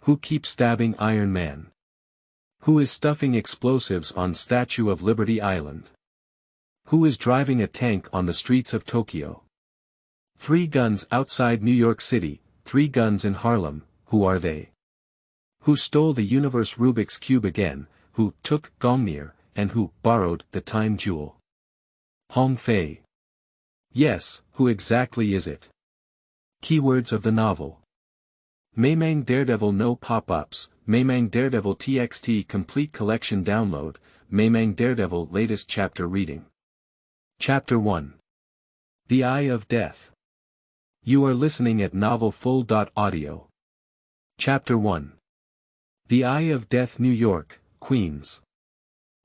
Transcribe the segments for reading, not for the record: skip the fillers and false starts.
Who keeps stabbing Iron Man? Who is stuffing explosives on Statue of Liberty Island? Who is driving a tank on the streets of Tokyo? 3 guns outside New York City, 3 guns in Harlem, who are they? Who stole the universe Rubik's Cube again, who took Gongnier, and who borrowed the time jewel? Hong Fei. Yes, who exactly is it? Keywords of the novel. Meiman Daredevil no pop-ups, Meiman Daredevil TXT complete collection download, Meiman Daredevil latest chapter reading. Chapter 1. The Eye of Death. You are listening at novelfull.audio. Chapter 1. The Eye of Death, New York, Queens.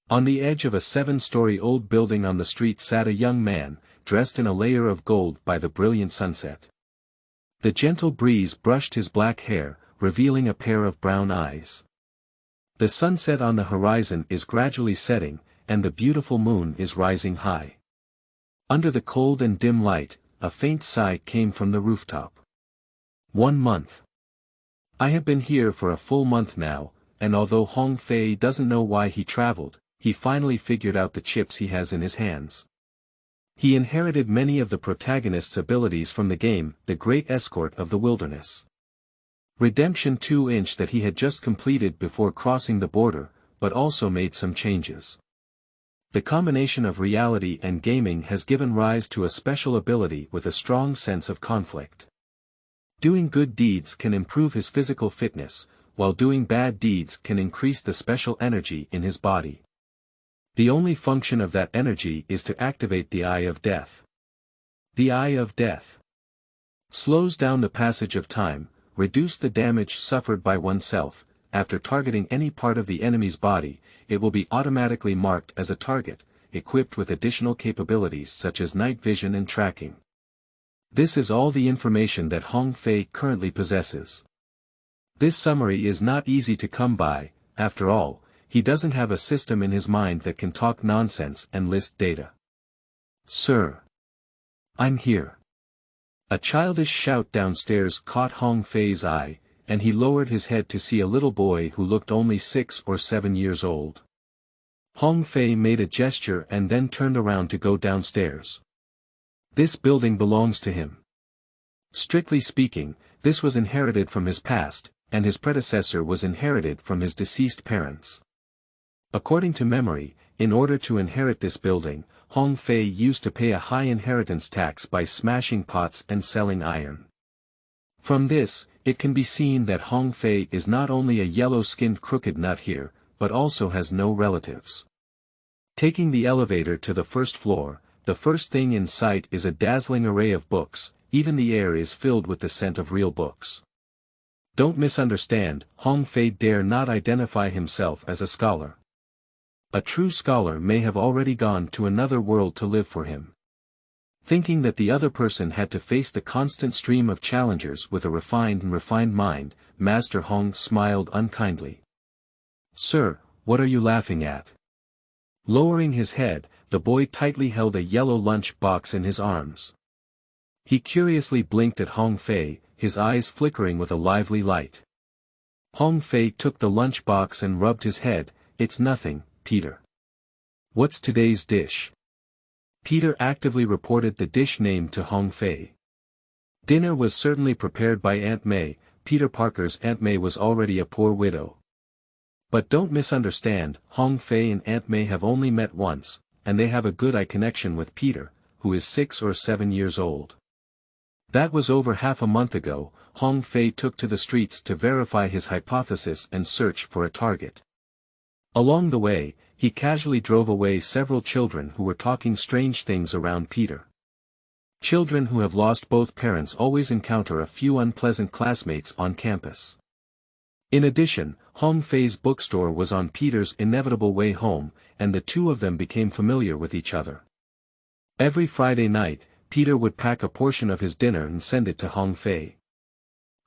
On the edge of a 7-story old building on the street sat a young man, dressed in a layer of gold by the brilliant sunset. The gentle breeze brushed his black hair, revealing a pair of brown eyes. The sunset on the horizon is gradually setting, and the beautiful moon is rising high. Under the cold and dim light, a faint sigh came from the rooftop. 1 month. I have been here for a full month now, and although Hong Fei doesn't know why he traveled, he finally figured out the chips he has in his hands. He inherited many of the protagonist's abilities from the game, The Great Escort of the Wilderness. Redemption 2-inch that he had just completed before crossing the border, but also made some changes. The combination of reality and gaming has given rise to a special ability with a strong sense of conflict. Doing good deeds can improve his physical fitness, while doing bad deeds can increase the special energy in his body. The only function of that energy is to activate the Eye of Death. The Eye of Death slows down the passage of time, reduce the damage suffered by oneself. After targeting any part of the enemy's body, it will be automatically marked as a target, equipped with additional capabilities such as night vision and tracking. This is all the information that Hong Fei currently possesses. This summary is not easy to come by. After all, he doesn't have a system in his mind that can talk nonsense and list data. Sir. I'm here. A childish shout downstairs caught Hong Fei's eye, and he lowered his head to see a little boy who looked only 6 or 7 years old. Hong Fei made a gesture and then turned around to go downstairs. This building belongs to him. Strictly speaking, this was inherited from his past, and his predecessor was inherited from his deceased parents. According to memory, in order to inherit this building, Hong Fei used to pay a high inheritance tax by smashing pots and selling iron. From this, it can be seen that Hong Fei is not only a yellow-skinned crooked nut here, but also has no relatives. Taking the elevator to the first floor, the first thing in sight is a dazzling array of books. Even the air is filled with the scent of real books. Don't misunderstand, Hong Fei dare not identify himself as a scholar. A true scholar may have already gone to another world to live for him. Thinking that the other person had to face the constant stream of challengers with a refined mind, Master Hong smiled unkindly. Sir, what are you laughing at? Lowering his head, the boy tightly held a yellow lunch box in his arms. He curiously blinked at Hong Fei, his eyes flickering with a lively light. Hong Fei took the lunch box and rubbed his head. It's nothing, Peter. What's today's dish? Peter actively reported the dish name to Hong Fei. Dinner was certainly prepared by Aunt May. Peter Parker's Aunt May was already a poor widow. But don't misunderstand, Hong Fei and Aunt May have only met once, and they have a good eye connection with Peter, who is 6 or 7 years old. That was over half a month ago. Hong Fei took to the streets to verify his hypothesis and search for a target. Along the way, he casually drove away several children who were talking strange things around Peter. Children who have lost both parents always encounter a few unpleasant classmates on campus. In addition, Hong Fei's bookstore was on Peter's inevitable way home, and the two of them became familiar with each other. Every Friday night, Peter would pack a portion of his dinner and send it to Hong Fei.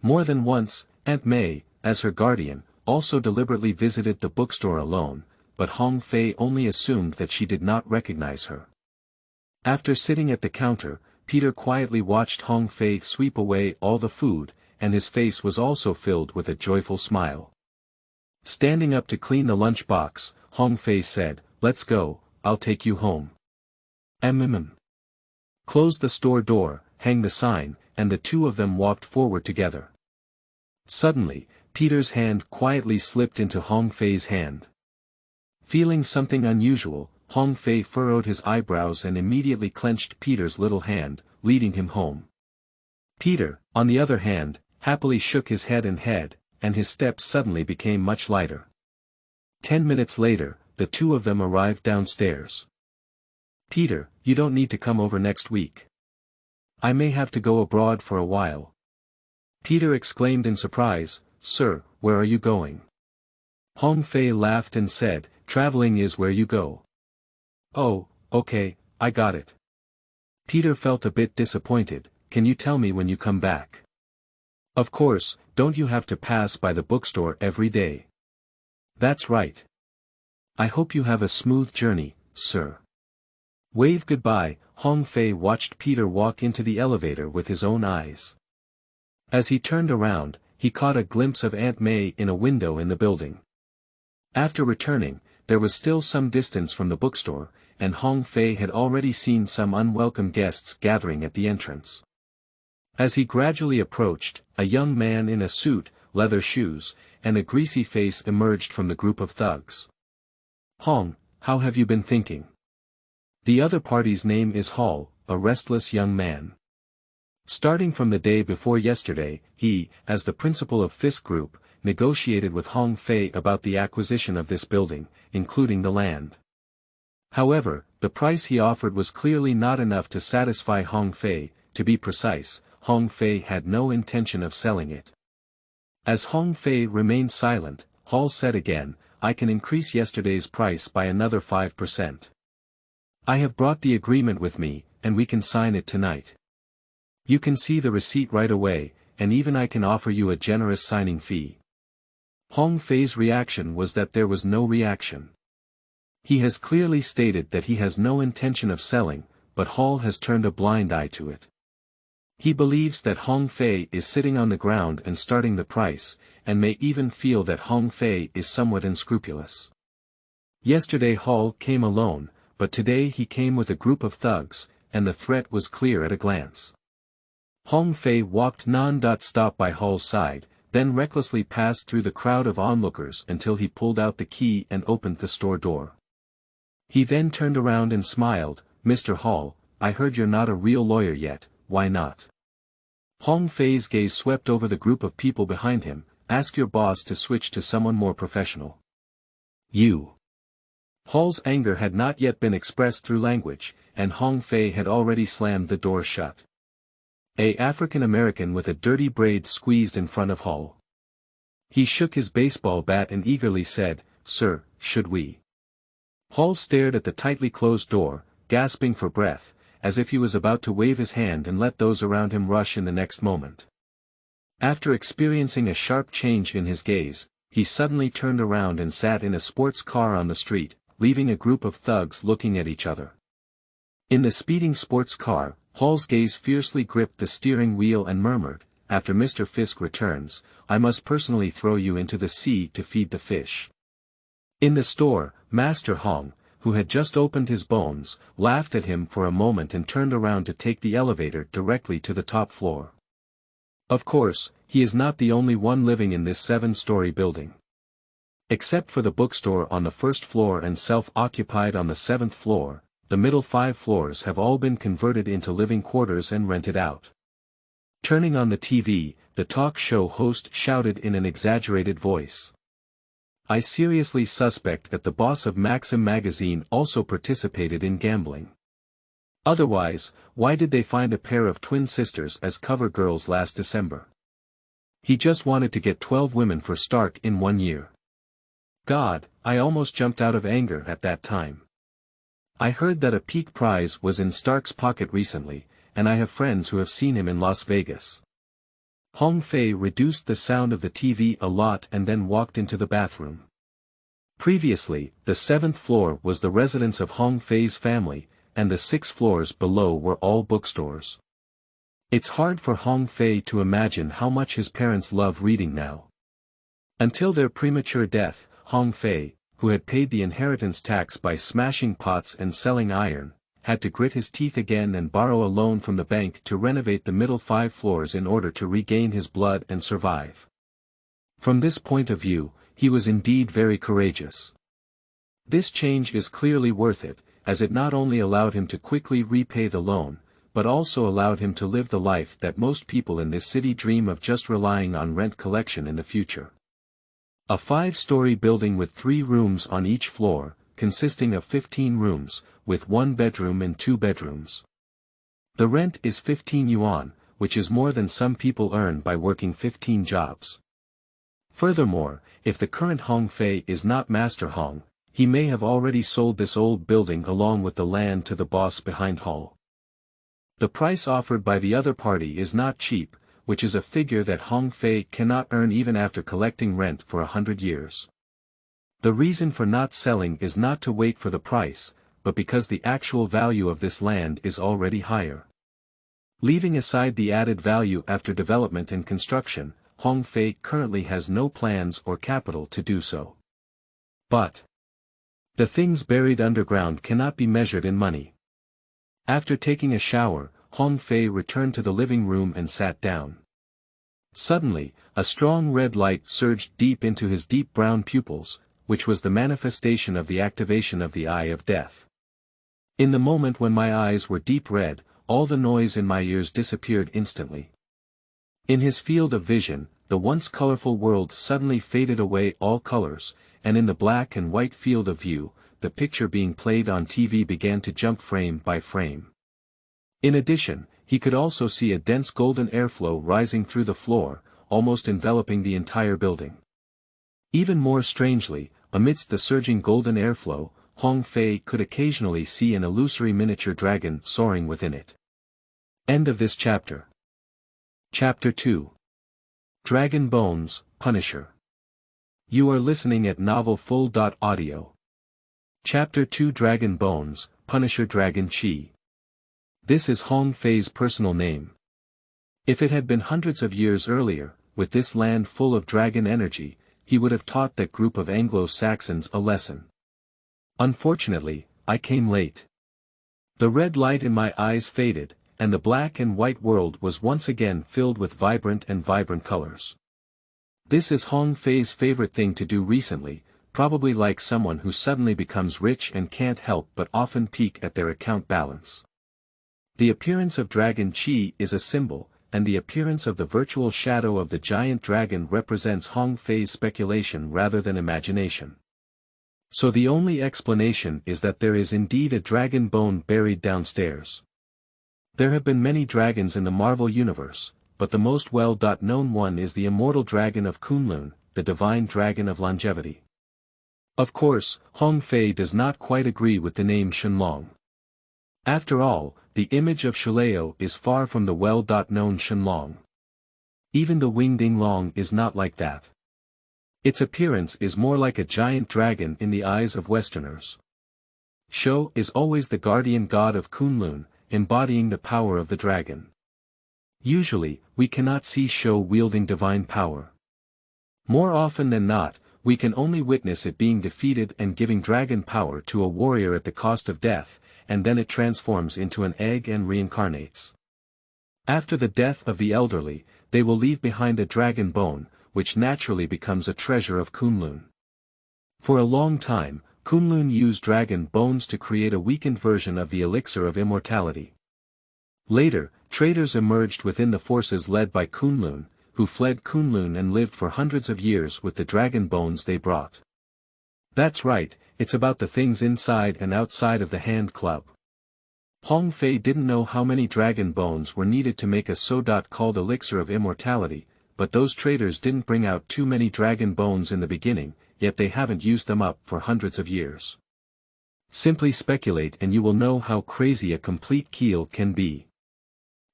More than once, Aunt May, as her guardian, also deliberately visited the bookstore alone, but Hong Fei only assumed that she did not recognize her. After sitting at the counter, Peter quietly watched Hong Fei sweep away all the food, and his face was also filled with a joyful smile. Standing up to clean the lunch box, Hong Fei said, "Let's go, I'll take you home." Meiman. Close the store door, hang the sign, and the two of them walked forward together. Suddenly, Peter's hand quietly slipped into Hong Fei's hand. Feeling something unusual, Hong Fei furrowed his eyebrows and immediately clenched Peter's little hand, leading him home. Peter, on the other hand, happily shook his head and his steps suddenly became much lighter. 10 minutes later, the two of them arrived downstairs. "Peter, you don't need to come over next week. I may have to go abroad for a while." Peter exclaimed in surprise, "Sir, where are you going?" Hong Fei laughed and said, "Traveling is where you go." "Oh, okay, I got it." Peter felt a bit disappointed. "Can you tell me when you come back?" "Of course, don't you have to pass by the bookstore every day?" "That's right. I hope you have a smooth journey, sir." Wave goodbye. Hong Fei watched Peter walk into the elevator with his own eyes. As he turned around, he caught a glimpse of Aunt May in a window in the building. After returning, there was still some distance from the bookstore, and Hong Fei had already seen some unwelcome guests gathering at the entrance. As he gradually approached, a young man in a suit, leather shoes, and a greasy face emerged from the group of thugs. "Hong, how have you been thinking?" The other party's name is Hall, a restless young man. Starting from the day before yesterday, he, as the principal of Fisk Group, negotiated with Hong Fei about the acquisition of this building, including the land. However, the price he offered was clearly not enough to satisfy Hong Fei. To be precise, Hong Fei had no intention of selling it. As Hong Fei remained silent, Hall said again, "I can increase yesterday's price by another 5%. I have brought the agreement with me, and we can sign it tonight. You can see the receipt right away, and even I can offer you a generous signing fee." Hong Fei's reaction was that there was no reaction. He has clearly stated that he has no intention of selling, but Hall has turned a blind eye to it. He believes that Hong Fei is sitting on the ground and starting the price, and may even feel that Hong Fei is somewhat unscrupulous. Yesterday Hall came alone, but today he came with a group of thugs, and the threat was clear at a glance. Hong Fei walked non-stop by Hall's side, then recklessly passed through the crowd of onlookers until he pulled out the key and opened the store door. He then turned around and smiled, "Mr. Hall, I heard you're not a real lawyer yet, why not?" Hong Fei's gaze swept over the group of people behind him. "Ask your boss to switch to someone more professional." "You." Hall's anger had not yet been expressed through language, and Hong Fei had already slammed the door shut. A African American with a dirty braid squeezed in front of Hall. He shook his baseball bat and eagerly said, "Sir, should we?" Hall stared at the tightly closed door, gasping for breath, as if he was about to wave his hand and let those around him rush in the next moment. After experiencing a sharp change in his gaze, he suddenly turned around and sat in a sports car on the street, leaving a group of thugs looking at each other. In the speeding sports car, Hall's gaze fiercely gripped the steering wheel and murmured, "After Mr. Fisk returns, I must personally throw you into the sea to feed the fish." In the store, Master Hong, who had just opened his bones, laughed at him for a moment and turned around to take the elevator directly to the top floor. Of course, he is not the only one living in this 7-story building. Except for the bookstore on the first floor and self-occupied on the 7th floor, the middle 5 floors have all been converted into living quarters and rented out. Turning on the TV, the talk show host shouted in an exaggerated voice, "I seriously suspect that the boss of Maxim magazine also participated in gambling. Otherwise, why did they find a pair of twin sisters as cover girls last December? He just wanted to get 12 women for Stark in 1 year. God, I almost jumped out of anger at that time. I heard that a peak prize was in Stark's pocket recently, and I have friends who have seen him in Las Vegas." Hong Fei reduced the sound of the TV a lot and then walked into the bathroom. Previously, the 7th floor was the residence of Hong Fei's family, and the 6 floors below were all bookstores. It's hard for Hong Fei to imagine how much his parents love reading now. Until their premature death, Hong Fei, who had paid the inheritance tax by smashing pots and selling iron, had to grit his teeth again and borrow a loan from the bank to renovate the middle 5 floors in order to regain his blood and survive. From this point of view, he was indeed very courageous. This change is clearly worth it, as it not only allowed him to quickly repay the loan, but also allowed him to live the life that most people in this city dream of, just relying on rent collection in the future. A 5-story building with 3 rooms on each floor, consisting of 15 rooms, with 1 bedroom and 2 bedrooms. The rent is 15 yuan, which is more than some people earn by working 15 jobs. Furthermore, if the current Hong Fei is not Master Hong, he may have already sold this old building along with the land to the boss behind Hall. The price offered by the other party is not cheap, which is a figure that Hong Fei cannot earn even after collecting rent for 100 years. The reason for not selling is not to wait for the price, but because the actual value of this land is already higher. Leaving aside the added value after development and construction, Hong Fei currently has no plans or capital to do so. But the things buried underground cannot be measured in money. After taking a shower, Hong Fei returned to the living room and sat down. Suddenly, a strong red light surged deep into his deep brown pupils, which was the manifestation of the activation of the Eye of Death. In the moment when my eyes were deep red, all the noise in my ears disappeared instantly. In his field of vision, the once colorful world suddenly faded away all colors, and in the black and white field of view, the picture being played on TV began to jump frame by frame. In addition, he could also see a dense golden airflow rising through the floor, almost enveloping the entire building. Even more strangely, amidst the surging golden airflow, Hong Fei could occasionally see an illusory miniature dragon soaring within it. End of this chapter. Chapter 2. Dragon Bones, Punisher. You are listening at novelfull.audio. Chapter 2 Dragon Bones, Punisher Dragon Chi. This is Hong Fei's personal name. If it had been hundreds of years earlier, with this land full of dragon energy, he would have taught that group of Anglo-Saxons a lesson. Unfortunately, I came late. The red light in my eyes faded, and the black and white world was once again filled with vibrant colors. This is Hong Fei's favorite thing to do recently, probably like someone who suddenly becomes rich and can't help but often peek at their account balance. The appearance of Dragon Chi is a symbol, and the appearance of the virtual shadow of the giant dragon represents Hong Fei's speculation rather than imagination. So the only explanation is that there is indeed a dragon bone buried downstairs. There have been many dragons in the Marvel Universe, but the most well-known one is the immortal dragon of Kunlun, the divine dragon of longevity. Of course, Hong Fei does not quite agree with the name Shenlong. After all, the image of Shileo is far from the well-known Shenlong. Even the Wingding Long is not like that. Its appearance is more like a giant dragon in the eyes of Westerners. Shou is always the guardian god of Kunlun, embodying the power of the dragon. Usually, we cannot see Shou wielding divine power. More often than not, we can only witness it being defeated and giving dragon power to a warrior at the cost of death, and then it transforms into an egg and reincarnates. After the death of the elderly, they will leave behind a dragon bone, which naturally becomes a treasure of Kunlun. For a long time, Kunlun used dragon bones to create a weakened version of the elixir of immortality. Later, traitors emerged within the forces led by Kunlun, who fled Kunlun and lived for hundreds of years with the dragon bones they brought. That's right, it's about the things inside and outside of the Hand Club. Hong Fei didn't know how many dragon bones were needed to make a so-called elixir of immortality, but those traitors didn't bring out too many dragon bones in the beginning, yet they haven't used them up for hundreds of years. Simply speculate and you will know how crazy a complete keel can be.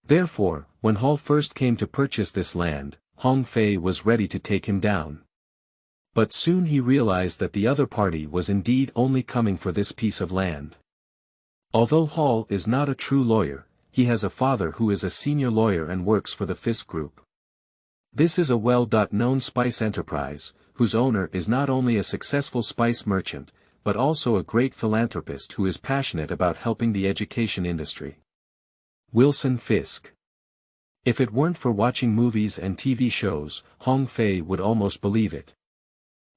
Therefore, when Hall first came to purchase this land, Hong Fei was ready to take him down. But soon he realized that the other party was indeed only coming for this piece of land. Although Hall is not a true lawyer, he has a father who is a senior lawyer and works for the Fisk Group. This is a well-known spice enterprise, whose owner is not only a successful spice merchant, but also a great philanthropist who is passionate about helping the education industry. Wilson Fisk. If it weren't for watching movies and TV shows, Hong Fei would almost believe it.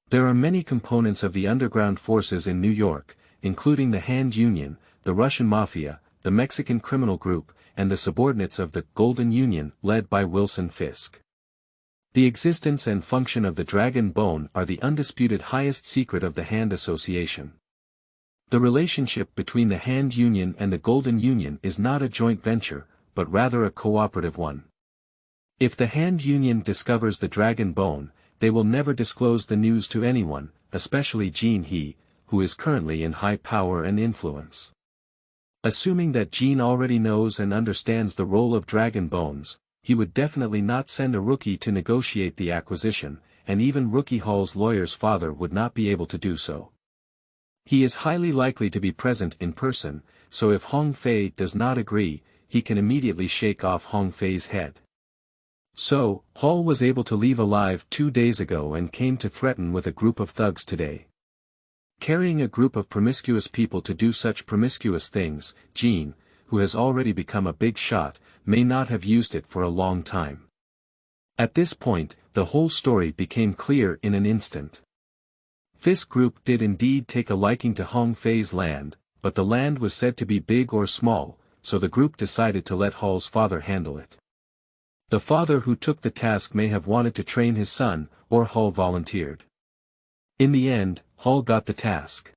There are many components of the underground forces in New York, including the Hand Union, the Russian Mafia, the Mexican criminal group, and the subordinates of the Golden Union, led by Wilson Fisk. The existence and function of the Dragon Bone are the undisputed highest secret of the Hand Association. The relationship between the Hand Union and the Golden Union is not a joint venture, but rather a cooperative one. If the Hand Union discovers the Dragon Bone, they will never disclose the news to anyone, especially Jean He, who is currently in high power and influence. Assuming that Jean already knows and understands the role of Dragon Bones, he would definitely not send a rookie to negotiate the acquisition, and even Rookie Hall's lawyer's father would not be able to do so. He is highly likely to be present in person, so if Hong Fei does not agree, he can immediately shake off Hong Fei's head. So, Hall was able to leave alive 2 days ago and came to threaten with a group of thugs today. Carrying a group of promiscuous people to do such promiscuous things, Jean, who has already become a big shot, may not have used it for a long time. At this point, the whole story became clear in an instant. Fisk Group did indeed take a liking to Hong Fei's land, but the land was said to be big or small, so the group decided to let Hall's father handle it. The father who took the task may have wanted to train his son, or Hall volunteered. In the end, Hall got the task.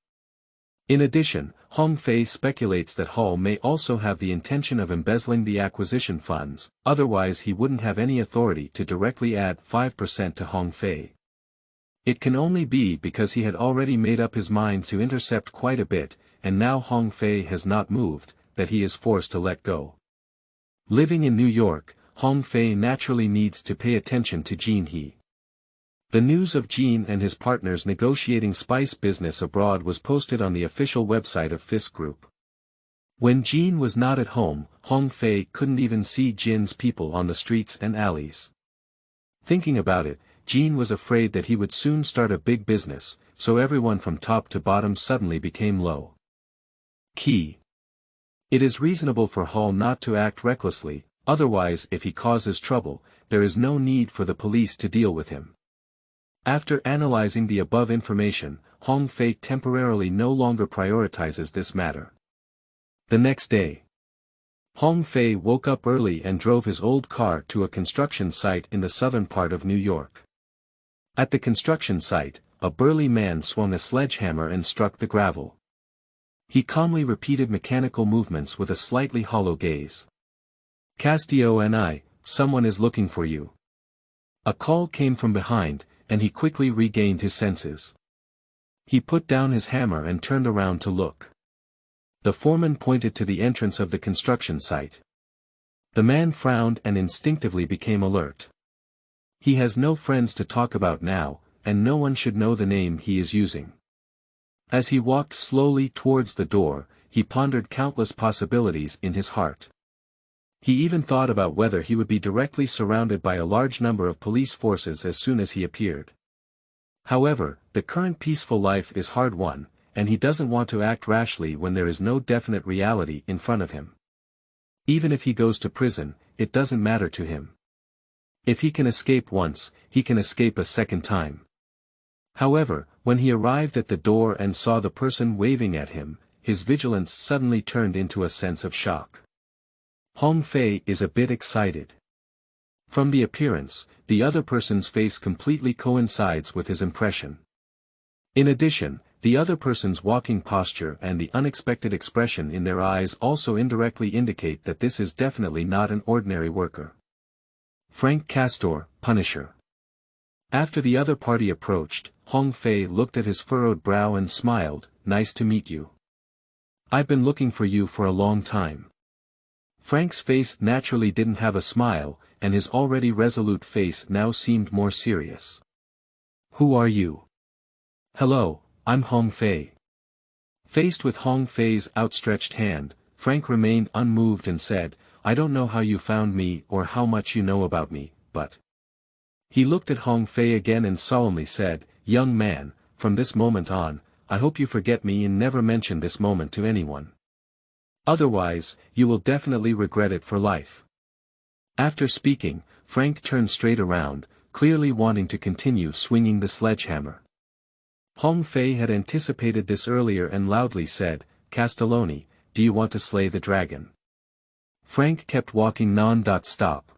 In addition, Hong Fei speculates that Hall may also have the intention of embezzling the acquisition funds, otherwise he wouldn't have any authority to directly add 5% to Hong Fei. It can only be because he had already made up his mind to intercept quite a bit, and now Hong Fei has not moved, that he is forced to let go. Living in New York, Hong Fei naturally needs to pay attention to Jean He. The news of Jean and his partners negotiating spice business abroad was posted on the official website of Fisk Group. When Jean was not at home, Hong Fei couldn't even see Jin's people on the streets and alleys. Thinking about it, Jean was afraid that he would soon start a big business, so everyone from top to bottom suddenly became low key. It is reasonable for Hall not to act recklessly, otherwise if he causes trouble, there is no need for the police to deal with him. After analyzing the above information, Hong Fei temporarily no longer prioritizes this matter. The next day, Hong Fei woke up early and drove his old car to a construction site in the southern part of New York. At the construction site, a burly man swung a sledgehammer and struck the gravel. He calmly repeated mechanical movements with a slightly hollow gaze. Castillo and I, someone is looking for you. A call came from behind, and he quickly regained his senses. He put down his hammer and turned around to look. The foreman pointed to the entrance of the construction site. The man frowned and instinctively became alert. He has no friends to talk about now, and no one should know the name he is using. As he walked slowly towards the door, he pondered countless possibilities in his heart. He even thought about whether he would be directly surrounded by a large number of police forces as soon as he appeared. However, the current peaceful life is hard won, and he doesn't want to act rashly when there is no definite reality in front of him. Even if he goes to prison, it doesn't matter to him. If he can escape once, he can escape a second time. However, when he arrived at the door and saw the person waving at him, his vigilance suddenly turned into a sense of shock. Hong Fei is a bit excited. From the appearance, the other person's face completely coincides with his impression. In addition, the other person's walking posture and the unexpected expression in their eyes also indirectly indicate that this is definitely not an ordinary worker. Frank Castor, Punisher. After the other party approached, Hong Fei looked at his furrowed brow and smiled, "Nice to meet you. I've been looking for you for a long time." Frank's face naturally didn't have a smile, and his already resolute face now seemed more serious. "Who are you?" "Hello, I'm Hong Fei." Faced with Hong Fei's outstretched hand, Frank remained unmoved and said, I don't know how you found me or how much you know about me, but... He looked at Hong Fei again and solemnly said, young man, from this moment on, I hope you forget me and never mention this moment to anyone. Otherwise, you will definitely regret it for life. After speaking, Frank turned straight around, clearly wanting to continue swinging the sledgehammer. Hong Fei had anticipated this earlier and loudly said, Castelloni, do you want to slay the dragon? Frank kept walking non-stop.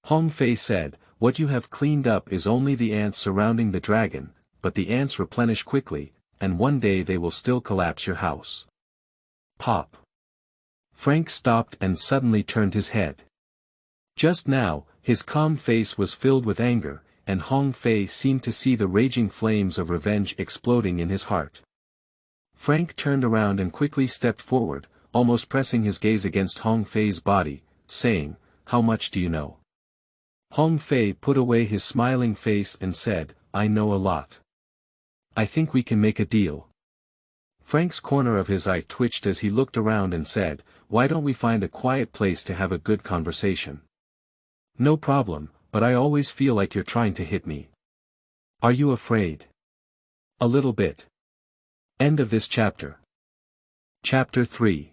Hong Fei said, what you have cleaned up is only the ants surrounding the dragon, but the ants replenish quickly, and one day they will still collapse your house. Pop. Frank stopped and suddenly turned his head. Just now, his calm face was filled with anger, and Hong Fei seemed to see the raging flames of revenge exploding in his heart. Frank turned around and quickly stepped forward, almost pressing his gaze against Hong Fei's body, saying, how much do you know? Hong Fei put away his smiling face and said, I know a lot. I think we can make a deal. Frank's corner of his eye twitched as he looked around and said, why don't we find a quiet place to have a good conversation? No problem, but I always feel like you're trying to hit me. Are you afraid? A little bit. End of this chapter. Chapter 3.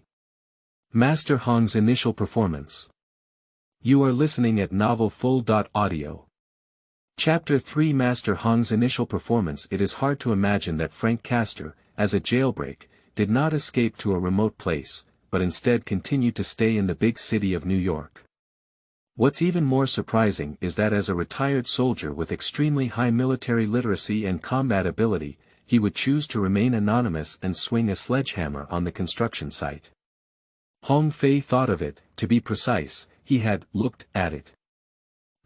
Master Hong's initial performance. You are listening at novelfull.audio. Chapter 3 Master Hong's initial performance. It is hard to imagine that Frank Castor, as a jailbreak, did not escape to a remote place, but instead continued to stay in the big city of New York. What's even more surprising is that as a retired soldier with extremely high military literacy and combat ability, he would choose to remain anonymous and swing a sledgehammer on the construction site. Hong Fei thought of it, to be precise, he had looked at it.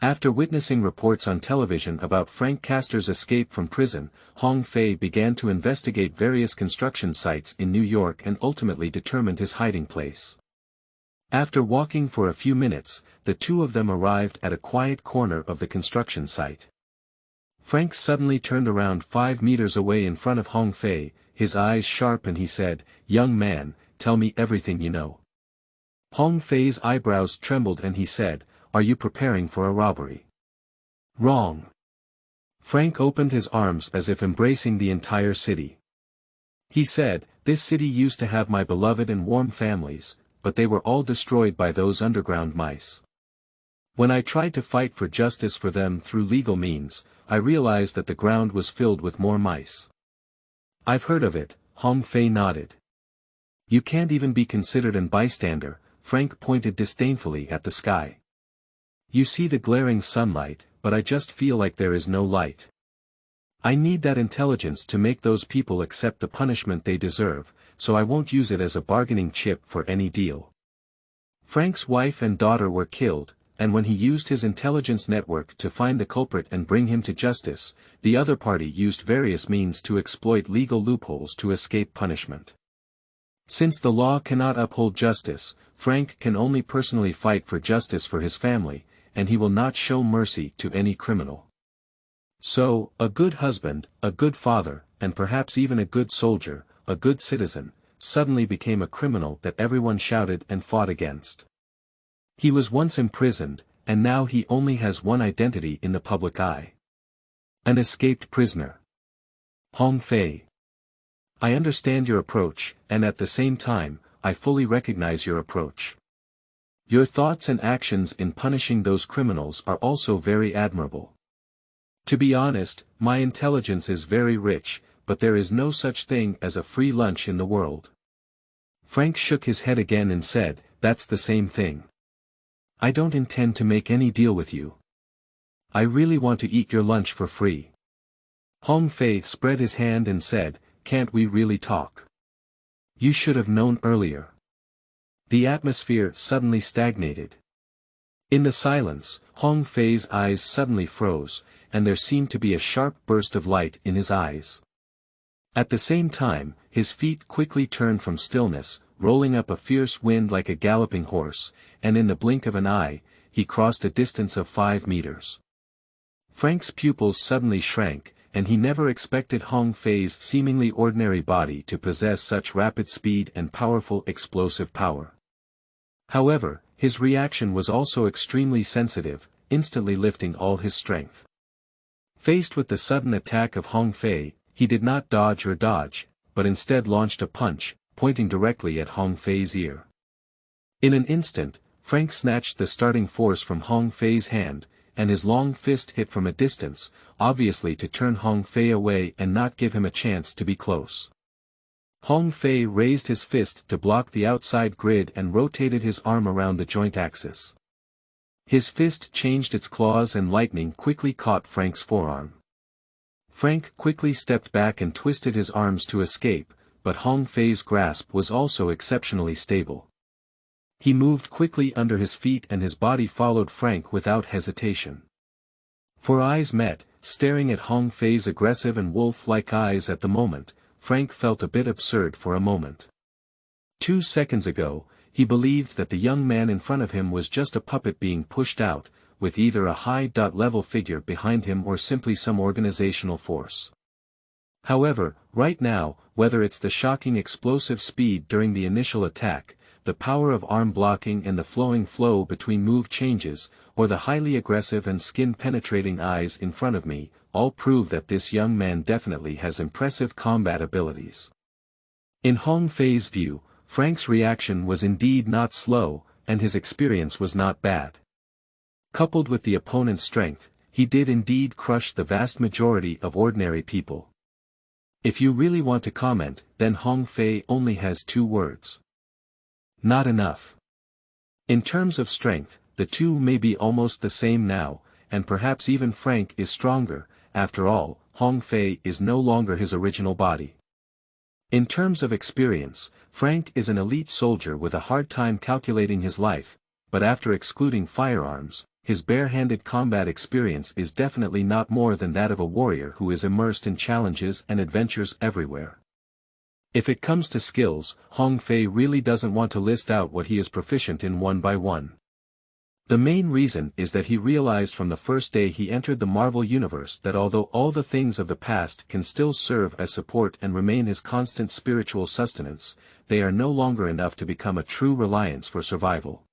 After witnessing reports on television about Frank Castor's escape from prison, Hong Fei began to investigate various construction sites in New York and ultimately determined his hiding place. After walking for a few minutes, the two of them arrived at a quiet corner of the construction site. Frank suddenly turned around 5 meters away in front of Hong Fei, his eyes sharp, and he said, young man, tell me everything you know. Hong Fei's eyebrows trembled and he said, are you preparing for a robbery? Wrong. Frank opened his arms as if embracing the entire city. He said, this city used to have my beloved and warm families, but they were all destroyed by those underground mice. When I tried to fight for justice for them through legal means, I realized that the ground was filled with more mice. I've heard of it, Hong Fei nodded. You can't even be considered a bystander, Frank pointed disdainfully at the sky. You see the glaring sunlight, but I just feel like there is no light. I need that intelligence to make those people accept the punishment they deserve, so I won't use it as a bargaining chip for any deal. Frank's wife and daughter were killed, and when he used his intelligence network to find the culprit and bring him to justice, the other party used various means to exploit legal loopholes to escape punishment. Since the law cannot uphold justice, Frank can only personally fight for justice for his family, and he will not show mercy to any criminal. So, a good husband, a good father, and perhaps even a good soldier, a good citizen, suddenly became a criminal that everyone shouted and fought against. He was once imprisoned, and now he only has one identity in the public eye. An escaped prisoner. Hong Fei. I understand your approach, and at the same time, I fully recognize your approach. Your thoughts and actions in punishing those criminals are also very admirable. To be honest, my intelligence is very rich, but there is no such thing as a free lunch in the world. Frank shook his head again and said, that's the same thing. I don't intend to make any deal with you. I really want to eat your lunch for free. Hong Fei spread his hand and said, can't we really talk? You should have known earlier. The atmosphere suddenly stagnated. In the silence, Hong Fei's eyes suddenly froze, and there seemed to be a sharp burst of light in his eyes. At the same time, his feet quickly turned from stillness, rolling up a fierce wind like a galloping horse, and in the blink of an eye, he crossed a distance of 5 meters. Frank's pupils suddenly shrank, and he never expected Hong Fei's seemingly ordinary body to possess such rapid speed and powerful explosive power. However, his reaction was also extremely sensitive, instantly lifting all his strength. Faced with the sudden attack of Hong Fei, he did not dodge or dodge, but instead launched a punch, pointing directly at Hong Fei's ear. In an instant, Frank snatched the starting force from Hong Fei's hand, and his long fist hit from a distance, obviously to turn Hong Fei away and not give him a chance to be close. Hong Fei raised his fist to block the outside grid and rotated his arm around the joint axis. His fist changed its claws and lightning quickly caught Frank's forearm. Frank quickly stepped back and twisted his arms to escape, but Hong Fei's grasp was also exceptionally stable. He moved quickly under his feet and his body followed Frank without hesitation. For eyes met, staring at Hong Fei's aggressive and wolf-like eyes at the moment, Frank felt a bit absurd for a moment. 2 seconds ago, he believed that the young man in front of him was just a puppet being pushed out, with either a high-level figure behind him or simply some organizational force. However, right now, whether it's the shocking explosive speed during the initial attack, the power of arm blocking and the flowing flow between move changes, or the highly aggressive and skin-penetrating eyes in front of me, all prove that this young man definitely has impressive combat abilities. In Hong Fei's view, Frank's reaction was indeed not slow, and his experience was not bad. Coupled with the opponent's strength, he did indeed crush the vast majority of ordinary people. If you really want to comment, then Hong Fei only has 2 words. Not enough. In terms of strength, the two may be almost the same now, and perhaps even Frank is stronger. After all, Hong Fei is no longer his original body. In terms of experience, Frank is an elite soldier with a hard time calculating his life, but after excluding firearms, his bare-handed combat experience is definitely not more than that of a warrior who is immersed in challenges and adventures everywhere. If it comes to skills, Hong Fei really doesn't want to list out what he is proficient in one by one. The main reason is that he realized from the first day he entered the Marvel Universe that although all the things of the past can still serve as support and remain his constant spiritual sustenance, they are no longer enough to become a true reliance for survival.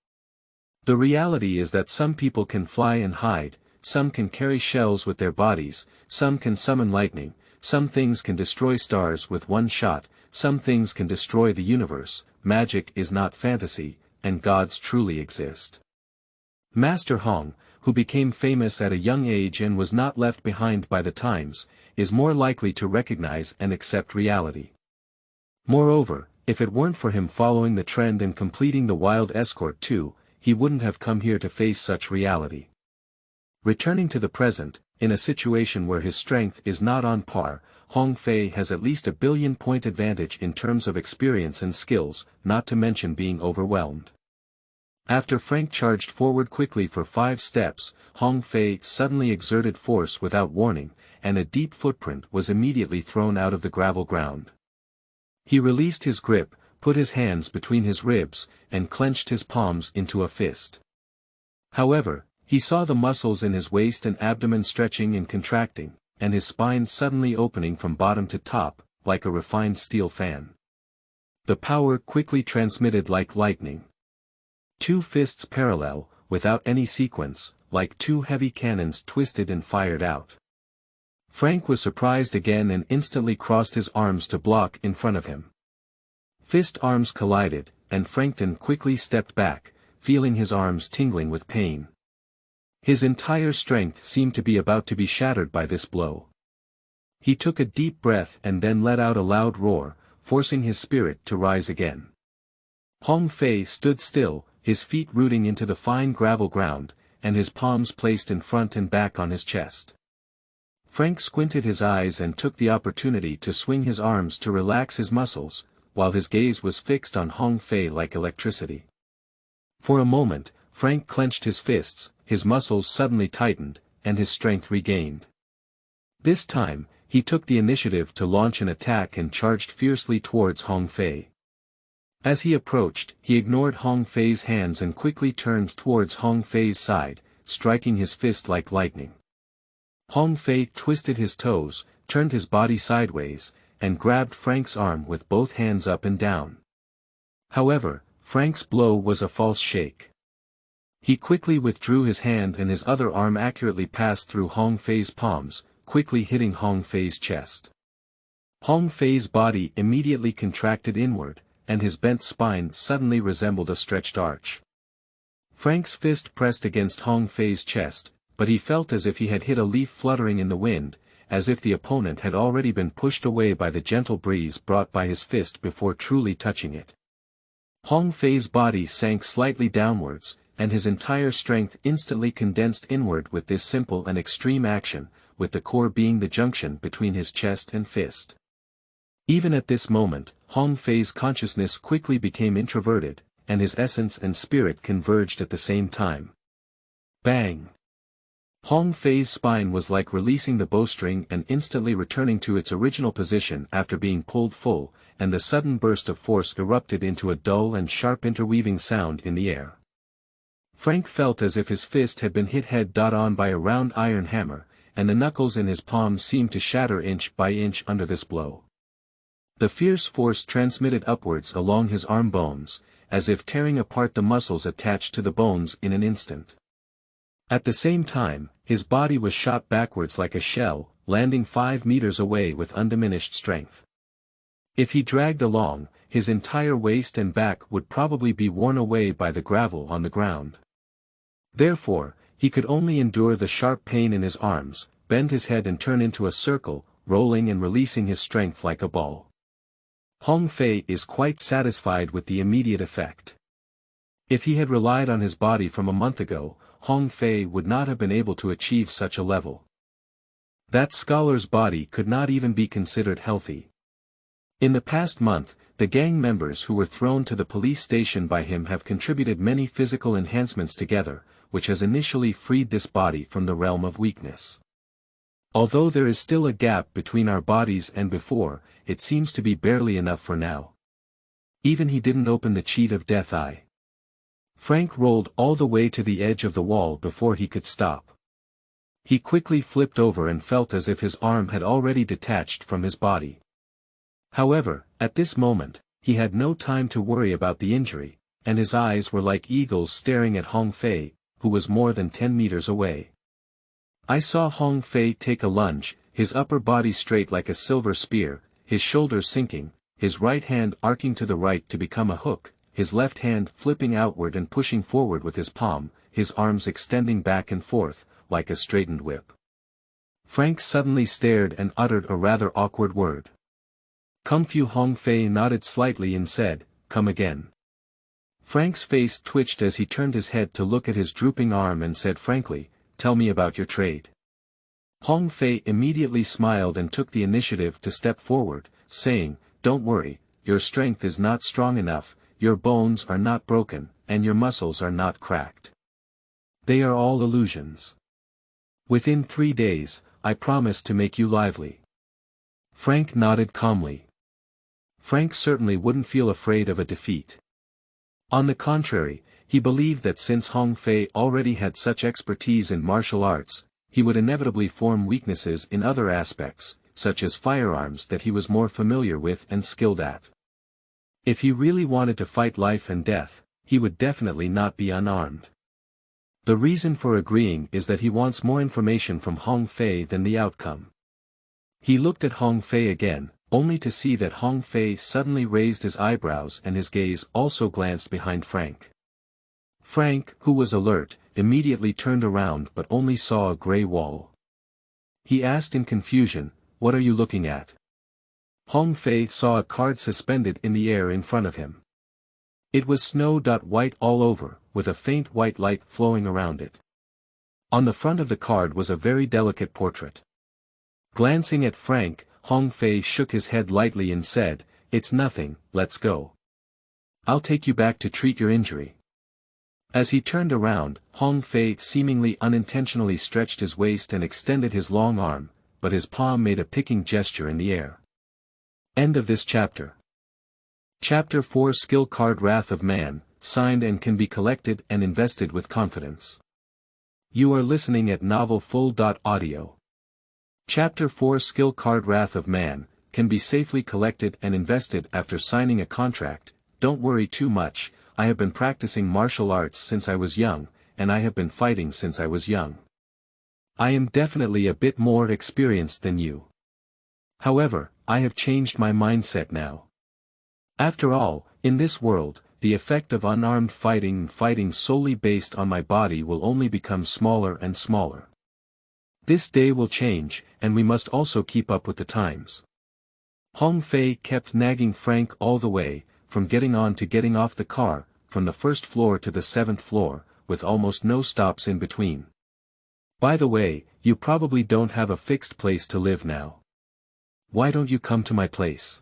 The reality is that some people can fly and hide, some can carry shells with their bodies, some can summon lightning, some things can destroy stars with one shot, some things can destroy the universe. Magic is not fantasy, and gods truly exist. Master Hong, who became famous at a young age and was not left behind by the times, is more likely to recognize and accept reality. Moreover, if it weren't for him following the trend and completing the wild Escort too, he wouldn't have come here to face such reality. Returning to the present, in a situation where his strength is not on par, Hong Fei has at least a 1 billion-point advantage in terms of experience and skills, not to mention being overwhelmed. After Frank charged forward quickly for 5 steps, Hong Fei suddenly exerted force without warning, and a deep footprint was immediately thrown out of the gravel ground. He released his grip, put his hands between his ribs, and clenched his palms into a fist. However, he saw the muscles in his waist and abdomen stretching and contracting, and his spine suddenly opening from bottom to top, like a refined steel fan. The power quickly transmitted like lightning. 2 fists parallel, without any sequence, like 2 heavy cannons twisted and fired out. Frank was surprised again and instantly crossed his arms to block in front of him. Fist arms collided, and Frankton quickly stepped back, feeling his arms tingling with pain. His entire strength seemed to be about to be shattered by this blow. He took a deep breath and then let out a loud roar, forcing his spirit to rise again. Hong Fei stood still, his feet rooting into the fine gravel ground, and his palms placed in front and back on his chest. Frank squinted his eyes and took the opportunity to swing his arms to relax his muscles, while his gaze was fixed on Hong Fei like electricity. For a moment, Frank clenched his fists, his muscles suddenly tightened, and his strength regained. This time, he took the initiative to launch an attack and charged fiercely towards Hong Fei. As he approached, he ignored Hong Fei's hands and quickly turned towards Hong Fei's side, striking his fist like lightning. Hong Fei twisted his toes, turned his body sideways, and grabbed Frank's arm with both hands up and down. However, Frank's blow was a false shake. He quickly withdrew his hand and his other arm accurately passed through Hong Fei's palms, quickly hitting Hong Fei's chest. Hong Fei's body immediately contracted inward, and his bent spine suddenly resembled a stretched arch. Frank's fist pressed against Hong Fei's chest, but he felt as if he had hit a leaf fluttering in the wind, as if the opponent had already been pushed away by the gentle breeze brought by his fist before truly touching it. Hong Fei's body sank slightly downwards, and his entire strength instantly condensed inward with this simple and extreme action, with the core being the junction between his chest and fist. Even at this moment, Hong Fei's consciousness quickly became introverted, and his essence and spirit converged at the same time. Bang! Hong Fei's spine was like releasing the bowstring and instantly returning to its original position after being pulled full, and the sudden burst of force erupted into a dull and sharp interweaving sound in the air. Frank felt as if his fist had been hit head-on by a round iron hammer, and the knuckles in his palms seemed to shatter inch by inch under this blow. The fierce force transmitted upwards along his arm bones, as if tearing apart the muscles attached to the bones in an instant. At the same time, his body was shot backwards like a shell, landing 5 meters away with undiminished strength. If he dragged along, his entire waist and back would probably be worn away by the gravel on the ground. Therefore, he could only endure the sharp pain in his arms, bend his head and turn into a circle, rolling and releasing his strength like a ball. Hong Fei is quite satisfied with the immediate effect. If he had relied on his body from a month ago, Hong Fei would not have been able to achieve such a level. That scholar's body could not even be considered healthy. In the past month, the gang members who were thrown to the police station by him have contributed many physical enhancements together, which has initially freed this body from the realm of weakness. Although there is still a gap between our bodies and before, it seems to be barely enough for now. Even he didn't open the cheat of death eye. Frank rolled all the way to the edge of the wall before he could stop. He quickly flipped over and felt as if his arm had already detached from his body. However, at this moment, he had no time to worry about the injury, and his eyes were like eagles staring at Hong Fei, who was more than 10 meters away. I saw Hong Fei take a lunge, his upper body straight like a silver spear, his shoulders sinking, his right hand arcing to the right to become a hook, his left hand flipping outward and pushing forward with his palm, his arms extending back and forth, like a straightened whip. Frank suddenly stared and uttered a rather awkward word. "Kung Fu." Hong Fei nodded slightly and said, "Come again." Frank's face twitched as he turned his head to look at his drooping arm and said frankly, "Tell me about your trade." Hong Fei immediately smiled and took the initiative to step forward, saying, "Don't worry, your strength is not strong enough, your bones are not broken, and your muscles are not cracked. They are all illusions. Within 3 days, I promise to make you lively." Frank nodded calmly. Frank certainly wouldn't feel afraid of a defeat. On the contrary, he believed that since Hong Fei already had such expertise in martial arts, he would inevitably form weaknesses in other aspects, such as firearms that he was more familiar with and skilled at. If he really wanted to fight life and death, he would definitely not be unarmed. The reason for agreeing is that he wants more information from Hong Fei than the outcome. He looked at Hong Fei again, only to see that Hong Fei suddenly raised his eyebrows and his gaze also glanced behind Frank. Frank, who was alert, immediately turned around but only saw a gray wall. He asked in confusion, "What are you looking at?" Hong Fei saw a card suspended in the air in front of him. It was snow-white all over, with a faint white light flowing around it. On the front of the card was a very delicate portrait. Glancing at Frank, Hong Fei shook his head lightly and said, "It's nothing, let's go. I'll take you back to treat your injury." As he turned around, Hong Fei seemingly unintentionally stretched his waist and extended his long arm, but his palm made a picking gesture in the air. End of this chapter. Chapter 4 Skill Card Wrath of Man, signed and can be collected and invested with confidence. You are listening at novelfull.audio. Chapter 4 Skill Card Wrath of Man, can be safely collected and invested after signing a contract. Don't worry too much, I have been practicing martial arts since I was young, and I have been fighting since I was young. I am definitely a bit more experienced than you. However, I have changed my mindset now. After all, in this world, the effect of unarmed fighting and fighting solely based on my body will only become smaller and smaller. This day will change, and we must also keep up with the times. Hong Fei kept nagging Frank all the way, from getting on to getting off the car, from the first floor to the 7th floor, with almost no stops in between. By the way, you probably don't have a fixed place to live now. Why don't you come to my place?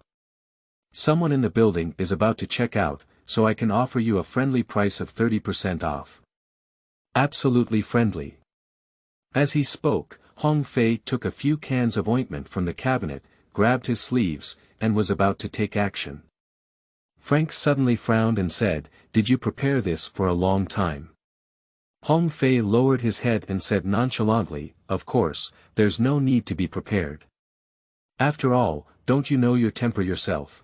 Someone in the building is about to check out, so I can offer you a friendly price of 30% off. Absolutely friendly. As he spoke, Hong Fei took a few cans of ointment from the cabinet, grabbed his sleeves, and was about to take action. Frank suddenly frowned and said, "Did you prepare this for a long time?" Hong Fei lowered his head and said nonchalantly, "Of course, there's no need to be prepared. After all, don't you know your temper yourself?"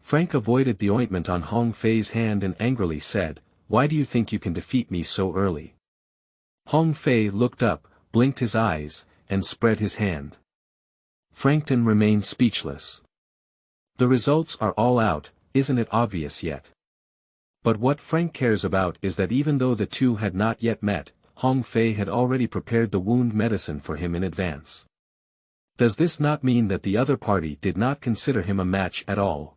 Frank avoided the ointment on Hong Fei's hand and angrily said, "Why do you think you can defeat me so early?" Hong Fei looked up, blinked his eyes, and spread his hand. Frankton remained speechless. The results are all out, isn't it obvious yet? But what Frank cares about is that even though the two had not yet met, Hong Fei had already prepared the wound medicine for him in advance. Does this not mean that the other party did not consider him a match at all?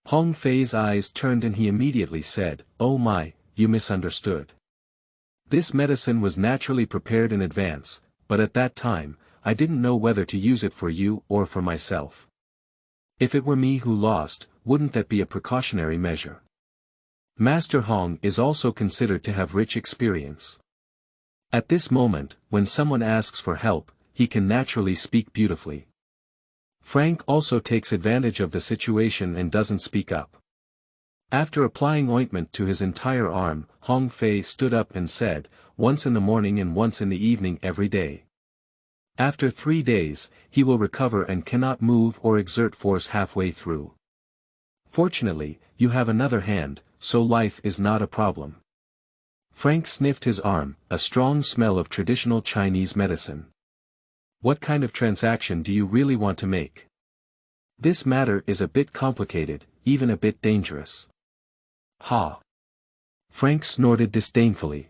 Hong Fei's eyes turned and he immediately said, "Oh my, you misunderstood. This medicine was naturally prepared in advance, but at that time, I didn't know whether to use it for you or for myself. If it were me who lost, wouldn't that be a precautionary measure?" Master Hong is also considered to have rich experience. At this moment, when someone asks for help, he can naturally speak beautifully. Frank also takes advantage of the situation and doesn't speak up. After applying ointment to his entire arm, Hong Fei stood up and said, "Once in the morning and once in the evening every day. After 3 days, he will recover and cannot move or exert force halfway through. Fortunately, you have another hand, so life is not a problem." Frank sniffed his arm, a strong smell of traditional Chinese medicine. "What kind of transaction do you really want to make? This matter is a bit complicated, even a bit dangerous." "Ha!" Frank snorted disdainfully.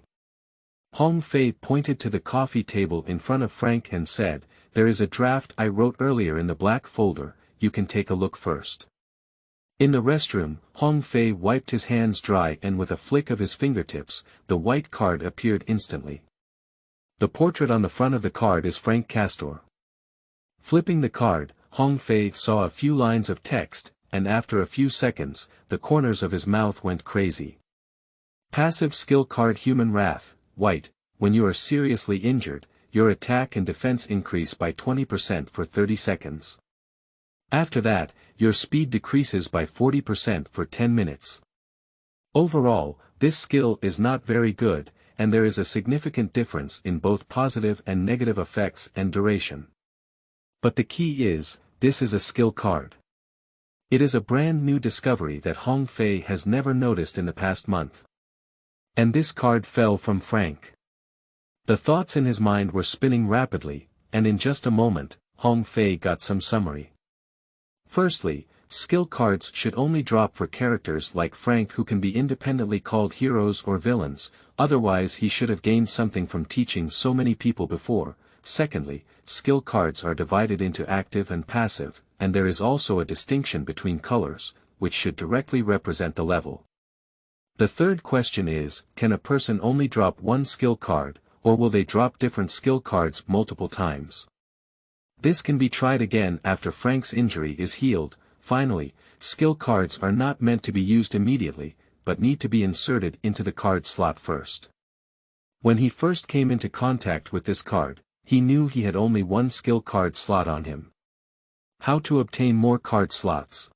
Hong Fei pointed to the coffee table in front of Frank and said, "There is a draft I wrote earlier in the black folder, you can take a look first." In the restroom, Hong Fei wiped his hands dry and with a flick of his fingertips, the white card appeared instantly. The portrait on the front of the card is Frank Castor. Flipping the card, Hong Fei saw a few lines of text, and after a few seconds, the corners of his mouth went crazy. Passive skill card Human Wrath, white, when you are seriously injured, your attack and defense increase by 20% for 30 seconds. After that, your speed decreases by 40% for 10 minutes. Overall, this skill is not very good, and there is a significant difference in both positive and negative effects and duration. But the key is, this is a skill card. It is a brand new discovery that Hong Fei has never noticed in the past month. And this card fell from Frank. The thoughts in his mind were spinning rapidly, and in just a moment, Hong Fei got some summary. Firstly, skill cards should only drop for characters like Frank who can be independently called heroes or villains, otherwise he should have gained something from teaching so many people before. Secondly, skill cards are divided into active and passive, and there is also a distinction between colors, which should directly represent the level. The third question is, can a person only drop one skill card, or will they drop different skill cards multiple times? This can be tried again after Frank's injury is healed. Finally, skill cards are not meant to be used immediately, but need to be inserted into the card slot first. When he first came into contact with this card, he knew he had only one skill card slot on him. How to obtain more card slots?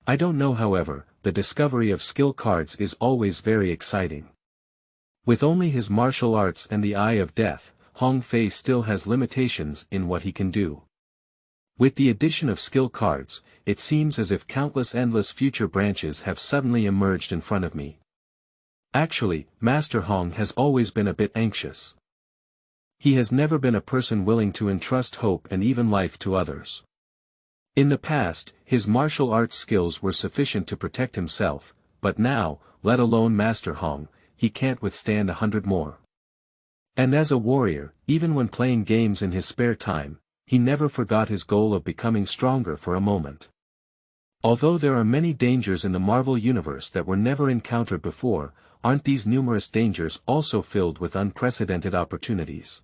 I don't know, however, the discovery of skill cards is always very exciting. With only his martial arts and the Eye of Death, Hong Fei still has limitations in what he can do. With the addition of skill cards, it seems as if countless endless future branches have suddenly emerged in front of me. Actually, Master Hong has always been a bit anxious. He has never been a person willing to entrust hope and even life to others. In the past, his martial arts skills were sufficient to protect himself, but now, let alone Master Hong, he can't withstand 100 more. And as a warrior, even when playing games in his spare time, he never forgot his goal of becoming stronger for a moment. Although there are many dangers in the Marvel Universe that were never encountered before, aren't these numerous dangers also filled with unprecedented opportunities?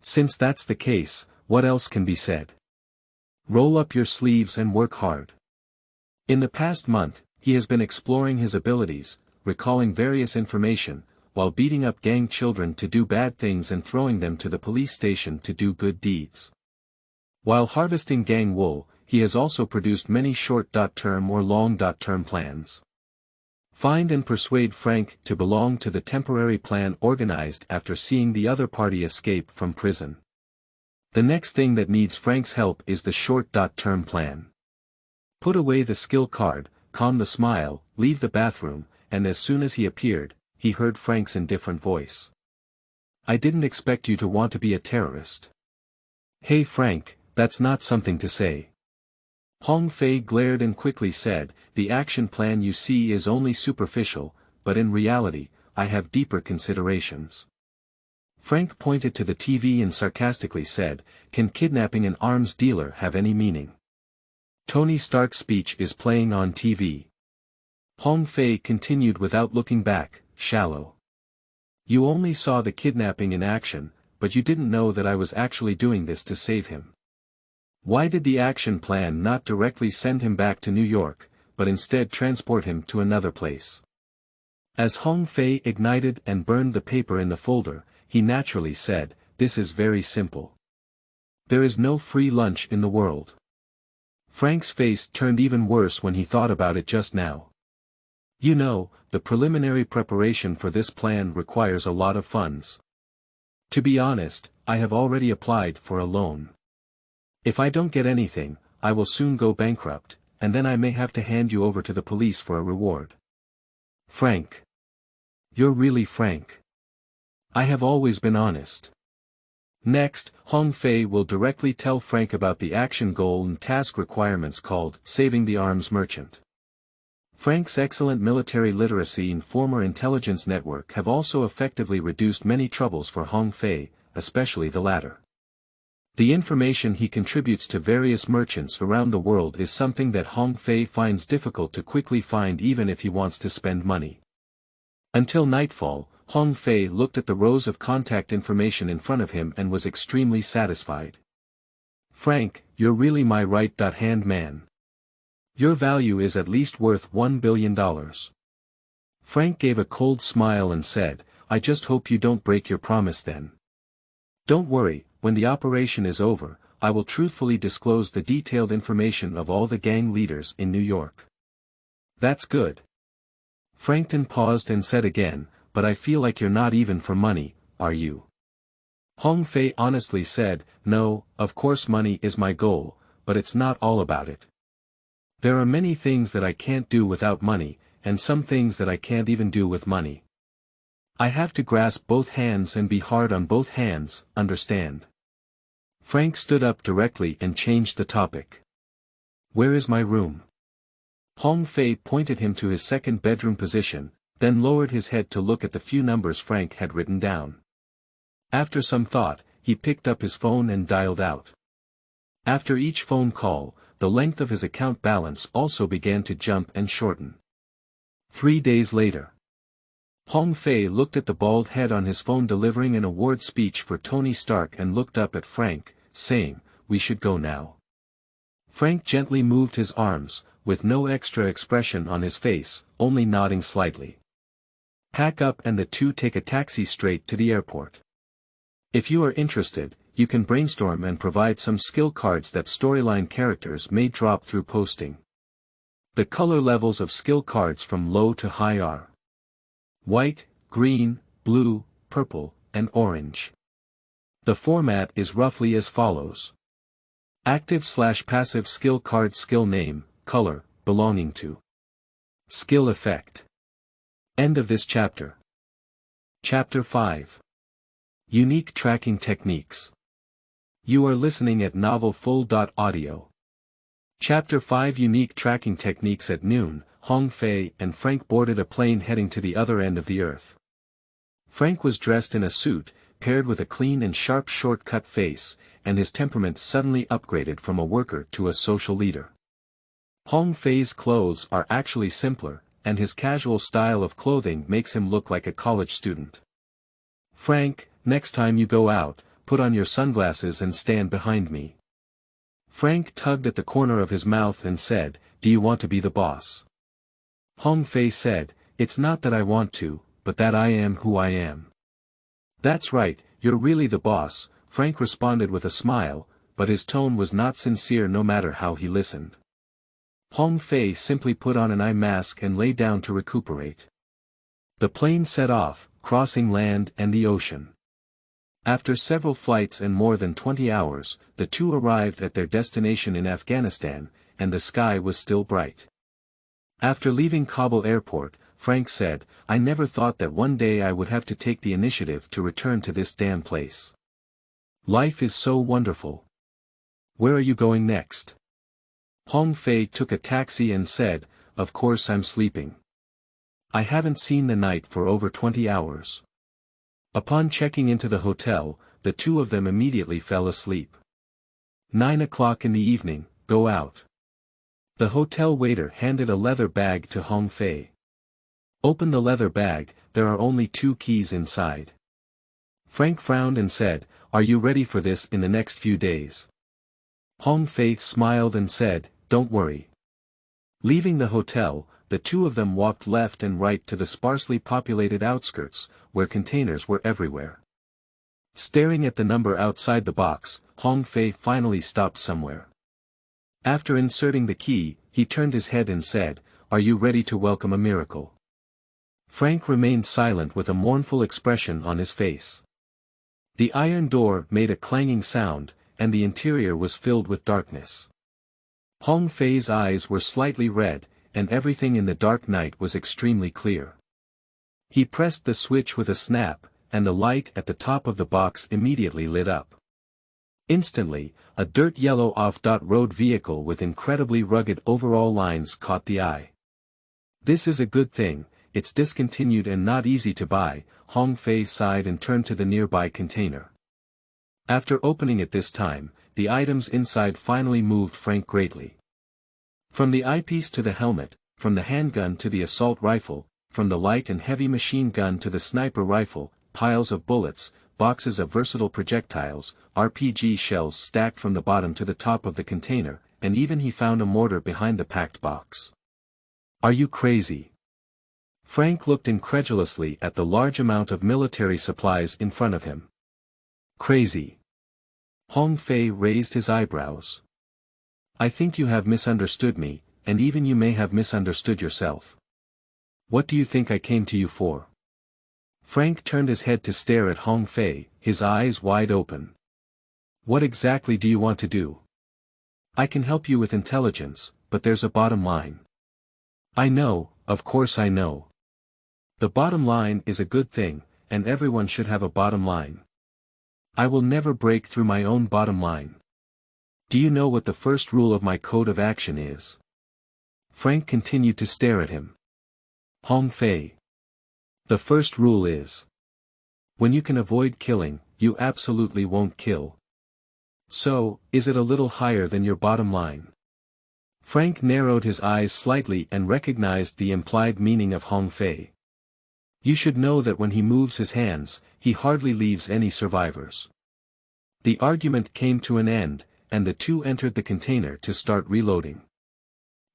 Since that's the case, what else can be said? Roll up your sleeves and work hard. In the past month, he has been exploring his abilities, recalling various information, while beating up gang children to do bad things and throwing them to the police station to do good deeds. While harvesting gang wool, he has also produced many short-term or long-term plans. Find and persuade Frank to belong to the temporary plan organized after seeing the other party escape from prison. The next thing that needs Frank's help is the short-term plan. Put away the skill card, calm the smile, leave the bathroom, and as soon as he appeared, he heard Frank's indifferent voice. I didn't expect you to want to be a terrorist. Hey Frank, that's not something to say. Hong Fei glared and quickly said, the action plan you see is only superficial, but in reality, I have deeper considerations. Frank pointed to the TV and sarcastically said, can kidnapping an arms dealer have any meaning? Tony Stark's speech is playing on TV. Hong Fei continued without looking back, shallow. You only saw the kidnapping in action, but you didn't know that I was actually doing this to save him. Why did the action plan not directly send him back to New York, but instead transport him to another place? As Hong Fei ignited and burned the paper in the folder, he naturally said, this is very simple. There is no free lunch in the world. Frank's face turned even worse when he thought about it just now. You know, the preliminary preparation for this plan requires a lot of funds. To be honest, I have already applied for a loan. If I don't get anything, I will soon go bankrupt, and then I may have to hand you over to the police for a reward. Frank. You're really frank. I have always been honest. Next, Hong Fei will directly tell Frank about the action goal and task requirements called Saving the Arms Merchant. Frank's excellent military literacy and former intelligence network have also effectively reduced many troubles for Hong Fei, especially the latter. The information he contributes to various merchants around the world is something that Hong Fei finds difficult to quickly find even if he wants to spend money. Until nightfall, Hong Fei looked at the rows of contact information in front of him and was extremely satisfied. Frank, you're really my right-hand man. Your value is at least worth $1 billion. Frank gave a cold smile and said, I just hope you don't break your promise then. Don't worry, when the operation is over, I will truthfully disclose the detailed information of all the gang leaders in New York. That's good. Frankton paused and said again, but I feel like you're not even for money, are you? Hong Fei honestly said, no, of course money is my goal, but it's not all about it. There are many things that I can't do without money, and some things that I can't even do with money. I have to grasp both hands and be hard on both hands, understand? Frank stood up directly and changed the topic. Where is my room? Hong Fei pointed him to his second bedroom position, then lowered his head to look at the few numbers Frank had written down. After some thought, he picked up his phone and dialed out. After each phone call, the length of his account balance also began to jump and shorten. 3 days later. Hong Fei looked at the bald head on his phone delivering an award speech for Tony Stark and looked up at Frank, saying, we should go now. Frank gently moved his arms, with no extra expression on his face, only nodding slightly. Pack up and the two take a taxi straight to the airport. If you are interested, you can brainstorm and provide some skill cards that storyline characters may drop through posting. The color levels of skill cards from low to high are white, green, blue, purple, and orange. The format is roughly as follows. Active/passive skill card skill name, color, belonging to. Skill effect. End of this chapter. Chapter 5. Unique Tracking Techniques. You are listening at novelfull.audio. Chapter 5 Unique Tracking Techniques. At noon, Hong Fei and Frank boarded a plane heading to the other end of the earth. Frank was dressed in a suit, paired with a clean and sharp short-cut face, and his temperament suddenly upgraded from a worker to a social leader. Hong Fei's clothes are actually simpler, and his casual style of clothing makes him look like a college student. Frank, next time you go out, put on your sunglasses and stand behind me. Frank tugged at the corner of his mouth and said, "Do you want to be the boss?" Hong Fei said, "It's not that I want to, but that I am who I am." "That's right, you're really the boss," Frank responded with a smile, but his tone was not sincere no matter how he listened. Hong Fei simply put on an eye mask and lay down to recuperate. The plane set off, crossing land and the ocean. After several flights and more than 20 hours, the two arrived at their destination in Afghanistan, and the sky was still bright. After leaving Kabul airport, Frank said, "I never thought that one day I would have to take the initiative to return to this damn place. Life is so wonderful. Where are you going next?" Hong Fei took a taxi and said, "Of course I'm sleeping. I haven't seen the night for over 20 hours. Upon checking into the hotel, the two of them immediately fell asleep. 9 o'clock in the evening, go out. The hotel waiter handed a leather bag to Hong Fei. Open the leather bag, there are only 2 keys inside. Frank frowned and said, "Are you ready for this in the next few days?" Hong Fei smiled and said, "Don't worry." Leaving the hotel, the two of them walked left and right to the sparsely populated outskirts, where containers were everywhere. Staring at the number outside the box, Hong Fei finally stopped somewhere. After inserting the key, he turned his head and said, "Are you ready to welcome a miracle?" Frank remained silent with a mournful expression on his face. The iron door made a clanging sound, and the interior was filled with darkness. Hong Fei's eyes were slightly red, and everything in the dark night was extremely clear. He pressed the switch with a snap, and the light at the top of the box immediately lit up. Instantly, a dirt yellow off-road vehicle with incredibly rugged overall lines caught the eye. "This is a good thing, it's discontinued and not easy to buy," Hong Fei sighed and turned to the nearby container. After opening it this time, the items inside finally moved Frank greatly. From the eyepiece to the helmet, from the handgun to the assault rifle, from the light and heavy machine gun to the sniper rifle, piles of bullets, boxes of versatile projectiles, RPG shells stacked from the bottom to the top of the container, and even he found a mortar behind the packed box. "Are you crazy?" Frank looked incredulously at the large amount of military supplies in front of him. "Crazy?" Hong Fei raised his eyebrows. "I think you have misunderstood me, and even you may have misunderstood yourself. What do you think I came to you for?" Frank turned his head to stare at Hong Fei, his eyes wide open. "What exactly do you want to do?" "I can help you with intelligence, but there's a bottom line." "I know, of course I know. The bottom line is a good thing, and everyone should have a bottom line. I will never break through my own bottom line. Do you know what the first rule of my code of action is?" Frank continued to stare at him. "Hong Fei. The first rule is, when you can avoid killing, you absolutely won't kill. So, is it a little higher than your bottom line?" Frank narrowed his eyes slightly and recognized the implied meaning of Hong Fei. "You should know that when he moves his hands, he hardly leaves any survivors." The argument came to an end, and the two entered the container to start reloading.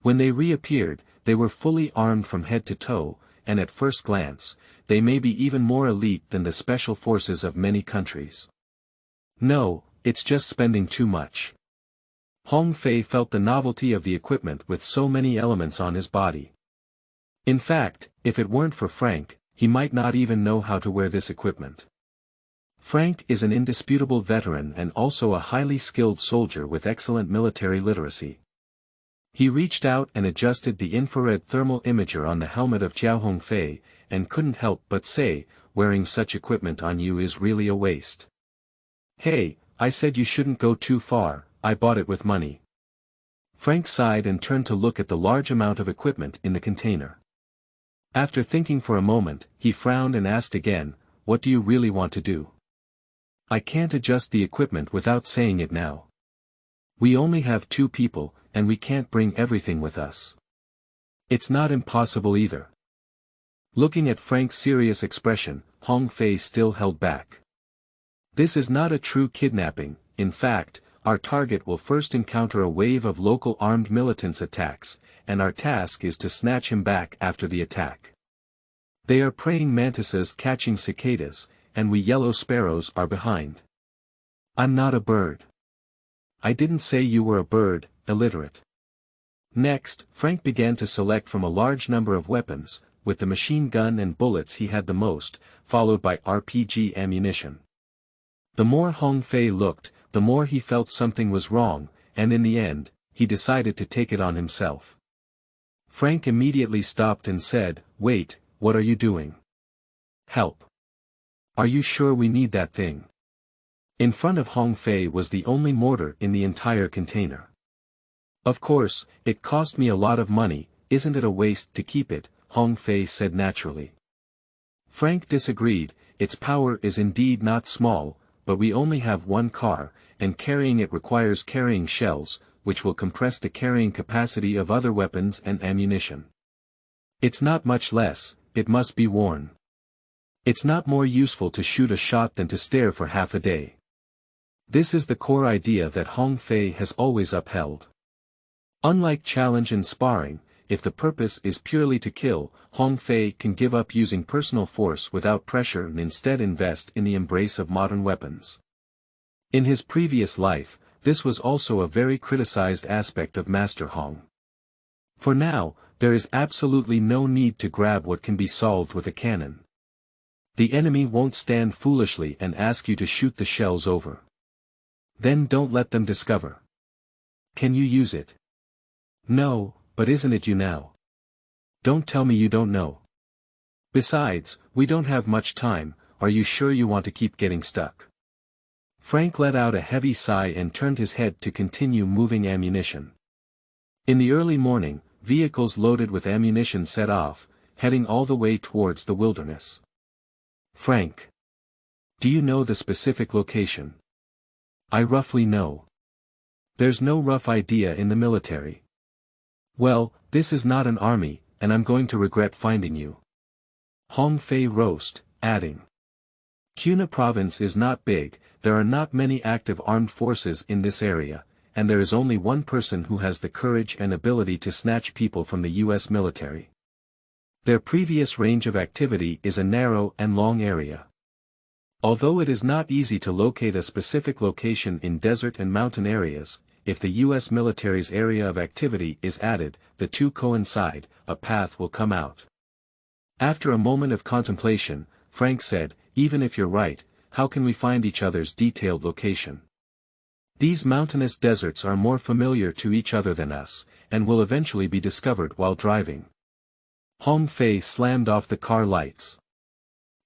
When they reappeared, they were fully armed from head to toe, and at first glance, they may be even more elite than the special forces of many countries. "No, it's just spending too much." Hong Fei felt the novelty of the equipment with so many elements on his body. In fact, if it weren't for Frank, he might not even know how to wear this equipment. Frank is an indisputable veteran and also a highly skilled soldier with excellent military literacy. He reached out and adjusted the infrared thermal imager on the helmet of Jiao Hong Fei, and couldn't help but say, wearing such equipment on you is really a waste. Hey, I said you shouldn't go too far, I bought it with money. Frank sighed and turned to look at the large amount of equipment in the container. After thinking for a moment, he frowned and asked again, what do you really want to do? I can't adjust the equipment without saying it now. We only have 2 people, and we can't bring everything with us. It's not impossible either. Looking at Frank's serious expression, Hong Fei still held back. This is not a true kidnapping. In fact, our target will first encounter a wave of local armed militants attacks, and our task is to snatch him back after the attack. They are praying mantises catching cicadas, and we yellow sparrows are behind. I'm not a bird. I didn't say you were a bird, illiterate. Next, Frank began to select from a large number of weapons, with the machine gun and bullets he had the most, followed by RPG ammunition. The more Hong Fei looked, the more he felt something was wrong, and in the end, he decided to take it on himself. Frank immediately stopped and said, wait, what are you doing? Help. Are you sure we need that thing? In front of Hong Fei was the only mortar in the entire container. Of course, it cost me a lot of money, isn't it a waste to keep it? Hong Fei said naturally. Frank disagreed, its power is indeed not small, but we only have 1 car, and carrying it requires carrying shells, which will compress the carrying capacity of other weapons and ammunition. It's not much less, it must be worn. It's not more useful to shoot a shot than to stare for half a day. This is the core idea that Hong Fei has always upheld. Unlike challenge and sparring, if the purpose is purely to kill, Hong Fei can give up using personal force without pressure and instead invest in the embrace of modern weapons. In his previous life, this was also a very criticized aspect of Master Hong. For now, there is absolutely no need to grab what can be solved with a cannon. The enemy won't stand foolishly and ask you to shoot the shells over. Then don't let them discover. Can you use it? No, but isn't it you now? Don't tell me you don't know. Besides, we don't have much time, are you sure you want to keep getting stuck? Frank let out a heavy sigh and turned his head to continue moving ammunition. In the early morning, vehicles loaded with ammunition set off, heading all the way towards the wilderness. Frank. Do you know the specific location? I roughly know. There's no rough idea in the military. Well, this is not an army, and I'm going to regret finding you. Hong Fei roast, adding. Kuna province is not big, there are not many active armed forces in this area, and there is only 1 person who has the courage and ability to snatch people from the US military. Their previous range of activity is a narrow and long area. Although it is not easy to locate a specific location in desert and mountain areas, if the US military's area of activity is added, the 2 coincide, a path will come out. After a moment of contemplation, Frank said, even if you're right, how can we find each other's detailed location? These mountainous deserts are more familiar to each other than us, and will eventually be discovered while driving. Hong Fei slammed off the car lights.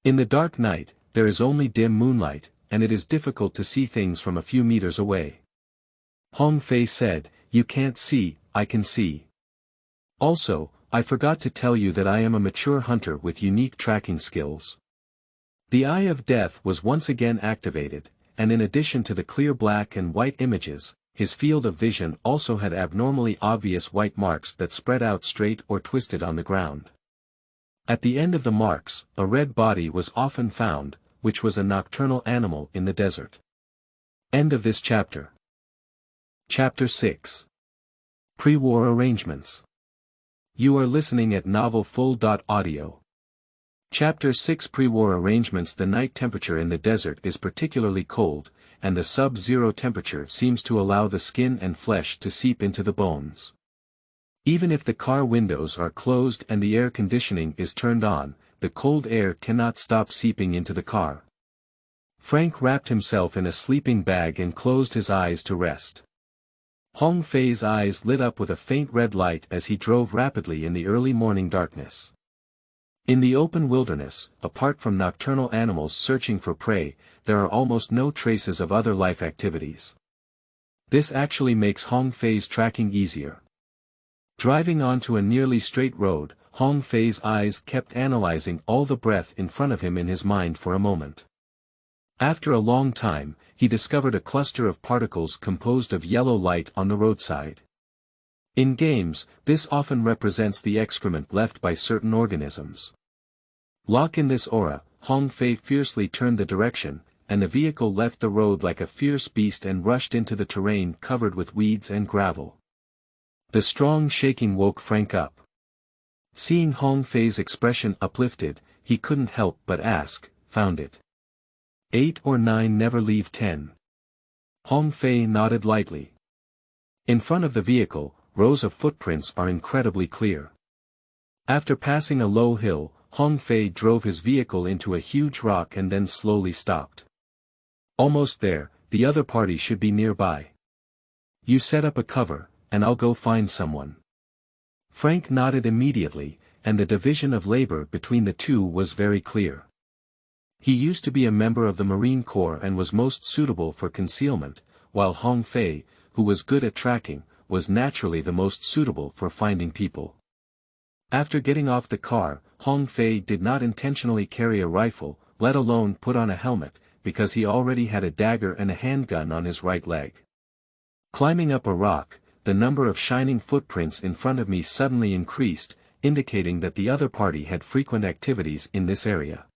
In the dark night, there is only dim moonlight, and it is difficult to see things from a few meters away. Hong Fei said, you can't see, I can see. Also, I forgot to tell you that I am a mature hunter with unique tracking skills. The Eye of Death was once again activated, and in addition to the clear black and white images, his field of vision also had abnormally obvious white marks that spread out straight or twisted on the ground. At the end of the marks, a red body was often found, which was a nocturnal animal in the desert. End of this chapter. Chapter 6. Pre-war arrangements. You are listening at novelfull.audio. Chapter 6 Pre-war arrangements. The night temperature in the desert is particularly cold, and the sub-zero temperature seems to allow the skin and flesh to seep into the bones. Even if the car windows are closed and the air conditioning is turned on, the cold air cannot stop seeping into the car. Frank wrapped himself in a sleeping bag and closed his eyes to rest. Hong Fei's eyes lit up with a faint red light as he drove rapidly in the early morning darkness. In the open wilderness, apart from nocturnal animals searching for prey, there are almost no traces of other life activities. This actually makes Hong Fei's tracking easier. Driving onto a nearly straight road, Hong Fei's eyes kept analyzing all the breath in front of him in his mind for a moment. After a long time, he discovered a cluster of particles composed of yellow light on the roadside. In games, this often represents the excrement left by certain organisms. Locked in this aura, Hong Fei fiercely turned the direction, and the vehicle left the road like a fierce beast and rushed into the terrain covered with weeds and gravel. The strong shaking woke Frank up. Seeing Hong Fei's expression uplifted, he couldn't help but ask, "Found it?" 8 or 9 never leave 10. Hong Fei nodded lightly. In front of the vehicle, rows of footprints are incredibly clear. After passing a low hill, Hong Fei drove his vehicle into a huge rock and then slowly stopped. Almost there, the other party should be nearby. "You set up a cover, and I'll go find someone." Frank nodded immediately, and the division of labor between the two was very clear. He used to be a member of the Marine Corps and was most suitable for concealment, while Hong Fei, who was good at tracking, was naturally the most suitable for finding people. After getting off the car, Hong Fei did not intentionally carry a rifle, let alone put on a helmet, because he already had a dagger and a handgun on his right leg. Climbing up a rock, the number of shining footprints in front of me suddenly increased, indicating that the other party had frequent activities in this area.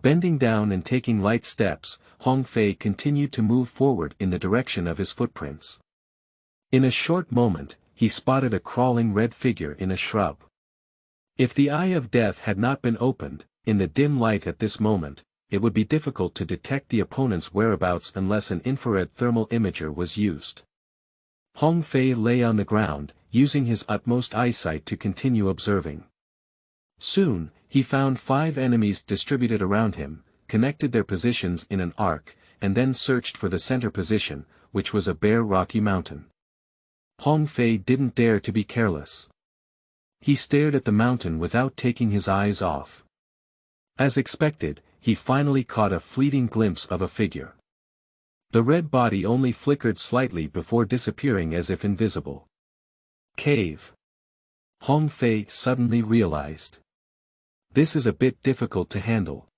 Bending down and taking light steps, Hong Fei continued to move forward in the direction of his footprints. In a short moment, he spotted a crawling red figure in a shrub. If the Eye of Death had not been opened, in the dim light at this moment, it would be difficult to detect the opponent's whereabouts unless an infrared thermal imager was used. Hong Fei lay on the ground, using his utmost eyesight to continue observing. Soon, he found 5 enemies distributed around him, connected their positions in an arc, and then searched for the center position, which was a bare rocky mountain. Hong Fei didn't dare to be careless. He stared at the mountain without taking his eyes off. As expected, he finally caught a fleeting glimpse of a figure. The red body only flickered slightly before disappearing as if invisible. Cave. Hong Fei suddenly realized. This is a bit difficult to handle.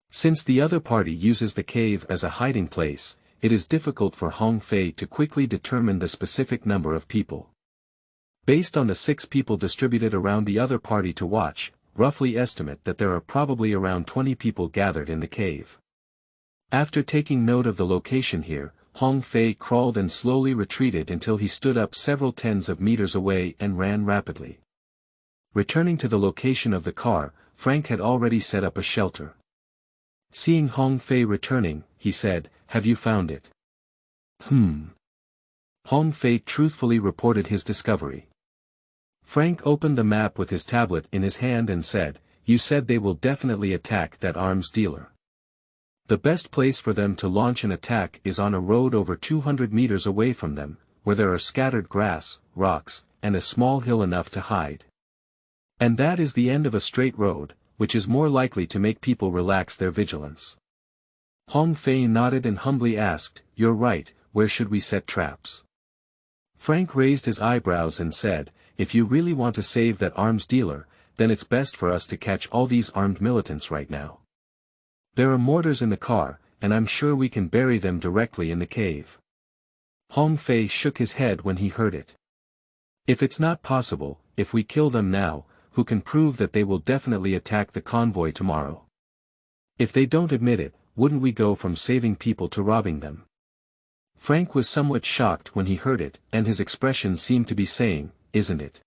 Since the other party uses the cave as a hiding place, it is difficult for Hong Fei to quickly determine the specific number of people. Based on the 6 people distributed around the other party to watch, roughly estimate that there are probably around 20 people gathered in the cave. After taking note of the location here, Hong Fei crawled and slowly retreated until he stood up several tens of meters away and ran rapidly. Returning to the location of the car, Frank had already set up a shelter. Seeing Hong Fei returning, he said, "Have you found it?" Hong Fei truthfully reported his discovery. Frank opened the map with his tablet in his hand and said, "You said they will definitely attack that arms dealer. The best place for them to launch an attack is on a road over 200 meters away from them, where there are scattered grass, rocks, and a small hill enough to hide. And that is the end of a straight road, which is more likely to make people relax their vigilance." Hong Fei nodded and humbly asked, "You're right, where should we set traps?" Frank raised his eyebrows and said, "If you really want to save that arms dealer, then it's best for us to catch all these armed militants right now. There are mortars in the car, and I'm sure we can bury them directly in the cave." Hong Fei shook his head when he heard it. "If it's not possible, if we kill them now, who can prove that they will definitely attack the convoy tomorrow? If they don't admit it, wouldn't we go from saving people to robbing them?" Frank was somewhat shocked when he heard it, and his expression seemed to be saying, "Isn't it?"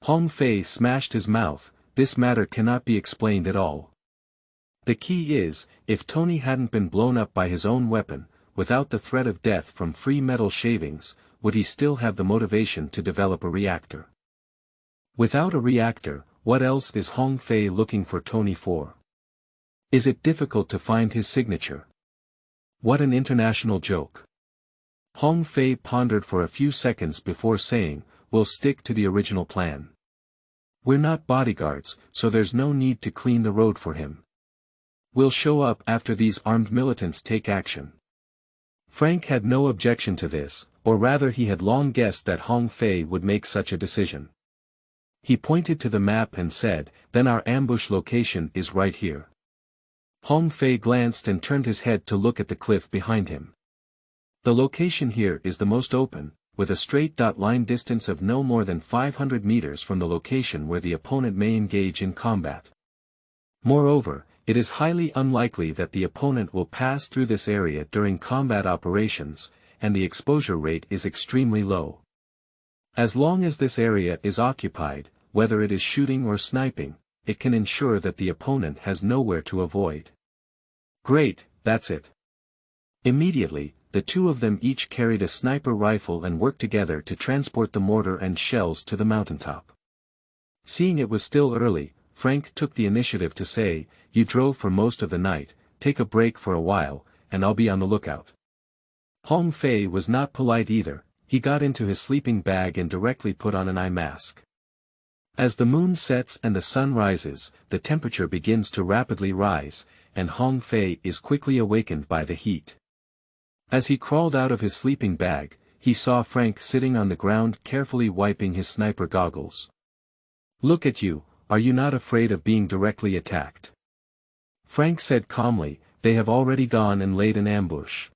Hong Fei smashed his mouth, "This matter cannot be explained at all. The key is, if Tony hadn't been blown up by his own weapon, without the threat of death from free metal shavings, would he still have the motivation to develop a reactor? Without a reactor, what else is Hong Fei looking for Tony for? Is it difficult to find his signature? What an international joke." Hong Fei pondered for a few seconds before saying, "We'll stick to the original plan. We're not bodyguards, so there's no need to clean the road for him. We'll show up after these armed militants take action. Frank had no objection to this, or rather he had long guessed that Hong Fei would make such a decision. He pointed to the map and said, "Then our ambush location is right here." Hong Fei glanced and turned his head to look at the cliff behind him. The location here is the most open, with a straight line distance of no more than 500 meters from the location where the opponent may engage in combat. Moreover, it is highly unlikely that the opponent will pass through this area during combat operations, and the exposure rate is extremely low. As long as this area is occupied, whether it is shooting or sniping, it can ensure that the opponent has nowhere to avoid. Great, that's it. Immediately, the two of them each carried a sniper rifle and worked together to transport the mortar and shells to the mountaintop. Seeing it was still early, Frank took the initiative to say, "You drove for most of the night, take a break for a while, and I'll be on the lookout." Hong Fei was not polite either. He got into his sleeping bag and directly put on an eye mask. As the moon sets and the sun rises, the temperature begins to rapidly rise, and Hong Fei is quickly awakened by the heat. As he crawled out of his sleeping bag, he saw Frank sitting on the ground carefully wiping his sniper goggles. "Look at you, are you not afraid of being directly attacked?" Frank said calmly, "They have already gone and laid an ambush.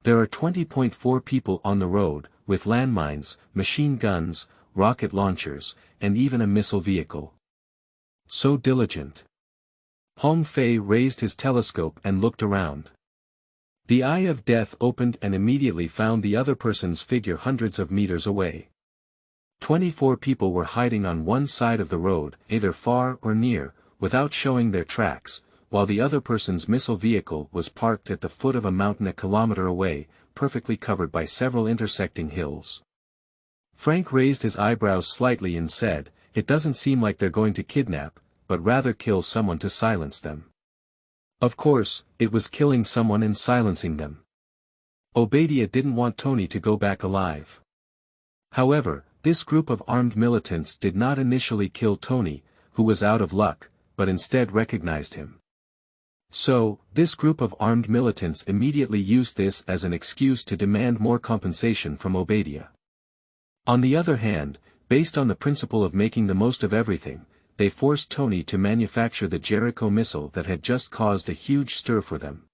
There are 20.4 people on the road, with landmines, machine guns, rocket launchers, and even a missile vehicle. So diligent." Hong Fei raised his telescope and looked around. The eye of death opened and immediately found the other person's figure hundreds of meters away. 24 people were hiding on one side of the road, either far or near, without showing their tracks, while the other person's missile vehicle was parked at the foot of a mountain a kilometer away, perfectly covered by several intersecting hills. Frank raised his eyebrows slightly and said, "It doesn't seem like they're going to kidnap, but rather kill someone to silence them." Of course, it was killing someone and silencing them. Obadia didn't want Tony to go back alive. However, this group of armed militants did not initially kill Tony, who was out of luck, but instead recognized him. So, this group of armed militants immediately used this as an excuse to demand more compensation from Obadia. On the other hand, based on the principle of making the most of everything, they forced Tony to manufacture the Jericho missile that had just caused a huge stir for them.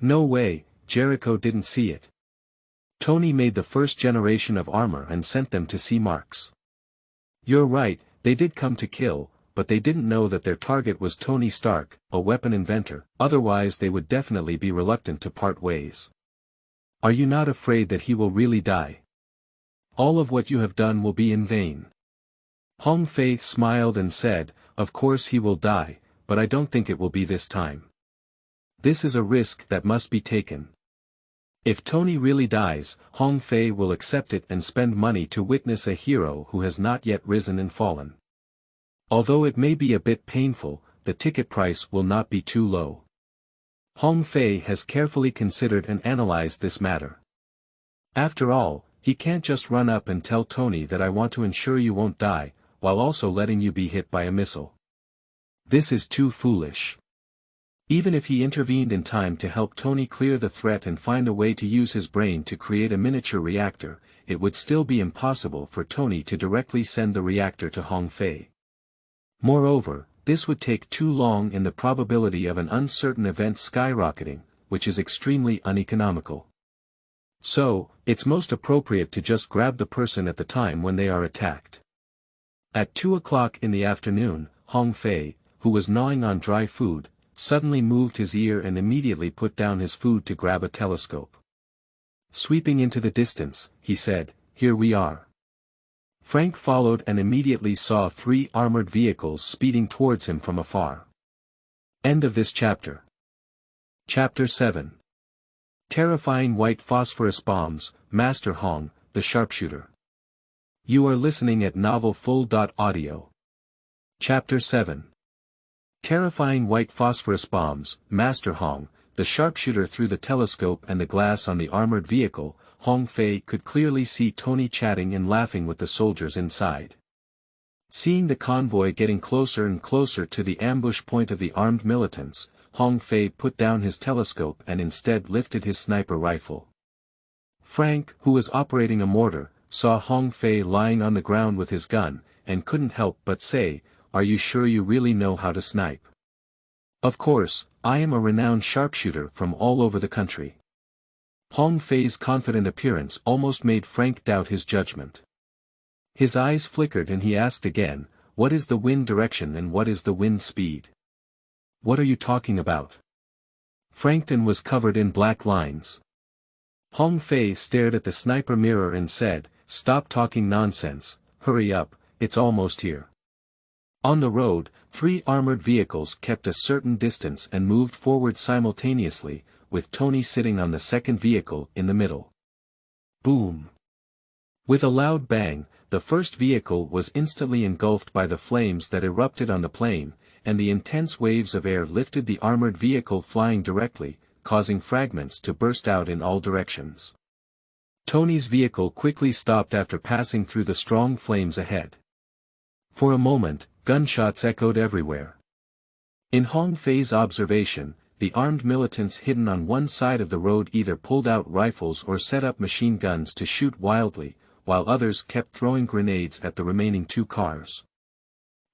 No way, Jericho didn't see it. Tony made the first generation of armor and sent them to see Marks. You're right, they did come to kill, but they didn't know that their target was Tony Stark, a weapon inventor, otherwise they would definitely be reluctant to part ways. Are you not afraid that he will really die? All of what you have done will be in vain. Hong Fei smiled and said, "Of course he will die, but I don't think it will be this time. This is a risk that must be taken. If Tony really dies, Hong Fei will accept it and spend money to witness a hero who has not yet risen and fallen. Although it may be a bit painful, the ticket price will not be too low." Hong Fei has carefully considered and analyzed this matter. After all, he can't just run up and tell Tony that I want to ensure you won't die, while also letting you be hit by a missile. This is too foolish. Even if he intervened in time to help Tony clear the threat and find a way to use his brain to create a miniature reactor, it would still be impossible for Tony to directly send the reactor to Hong Fei. Moreover, this would take too long and the probability of an uncertain event skyrocketing, which is extremely uneconomical. So, it's most appropriate to just grab the person at the time when they are attacked. At 2 o'clock in the afternoon, Hong Fei, who was gnawing on dry food, suddenly moved his ear and immediately put down his food to grab a telescope. Sweeping into the distance, he said, "Here we are." Frank followed and immediately saw 3 armored vehicles speeding towards him from afar. End of this chapter. Chapter 7. Terrifying White Phosphorus Bombs, Master Hong, the Sharpshooter. You are listening at novelfull.audio. Chapter 7. Terrifying White Phosphorus Bombs, Master Hong, the Sharpshooter. Through the telescope and the glass on the armored vehicle, Hong Fei could clearly see Tony chatting and laughing with the soldiers inside. Seeing the convoy getting closer and closer to the ambush point of the armed militants, Hong Fei put down his telescope and instead lifted his sniper rifle. Frank, who was operating a mortar, saw Hong Fei lying on the ground with his gun, and couldn't help but say, "Are you sure you really know how to snipe?" "Of course, I am a renowned sharpshooter from all over the country." Hong Fei's confident appearance almost made Frank doubt his judgment. His eyes flickered and he asked again, "What is the wind direction and what is the wind speed?" "What are you talking about?" Frankton was covered in black lines. Hong Fei stared at the sniper mirror and said, "Stop talking nonsense, hurry up, it's almost here." On the road, 3 armored vehicles kept a certain distance and moved forward simultaneously, with Tony sitting on the second vehicle in the middle. Boom! With a loud bang, the first vehicle was instantly engulfed by the flames that erupted on the plain, and the intense waves of air lifted the armored vehicle flying directly, causing fragments to burst out in all directions. Tony's vehicle quickly stopped after passing through the strong flames ahead. For a moment, gunshots echoed everywhere. In Hong Fei's observation, the armed militants hidden on one side of the road either pulled out rifles or set up machine guns to shoot wildly, while others kept throwing grenades at the remaining 2 cars.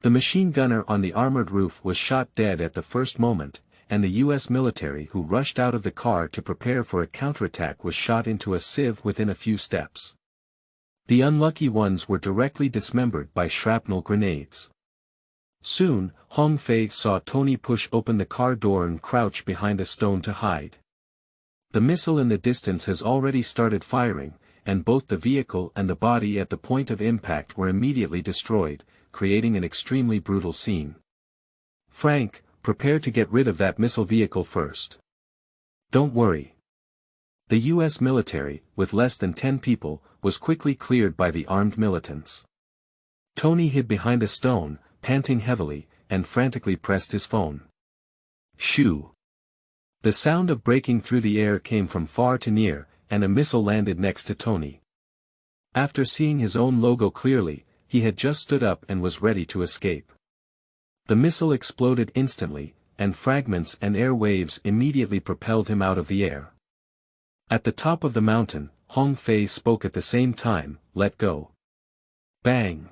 The machine gunner on the armored roof was shot dead at the first moment, and the U.S. military who rushed out of the car to prepare for a counterattack was shot into a sieve within a few steps. The unlucky ones were directly dismembered by shrapnel grenades. Soon, Hong Fei saw Tony push open the car door and crouch behind a stone to hide. The missile in the distance has already started firing, and both the vehicle and the body at the point of impact were immediately destroyed, creating an extremely brutal scene. "Frank, prepare to get rid of that missile vehicle first." "Don't worry." The U.S. military, with less than 10 people, was quickly cleared by the armed militants. Tony hid behind a stone, panting heavily, and frantically pressed his phone. Shoo! The sound of breaking through the air came from far to near, and a missile landed next to Tony. After seeing his own logo clearly, he had just stood up and was ready to escape. The missile exploded instantly, and fragments and air waves immediately propelled him out of the air. At the top of the mountain, Hong Fei spoke at the same time, "Let go." Bang!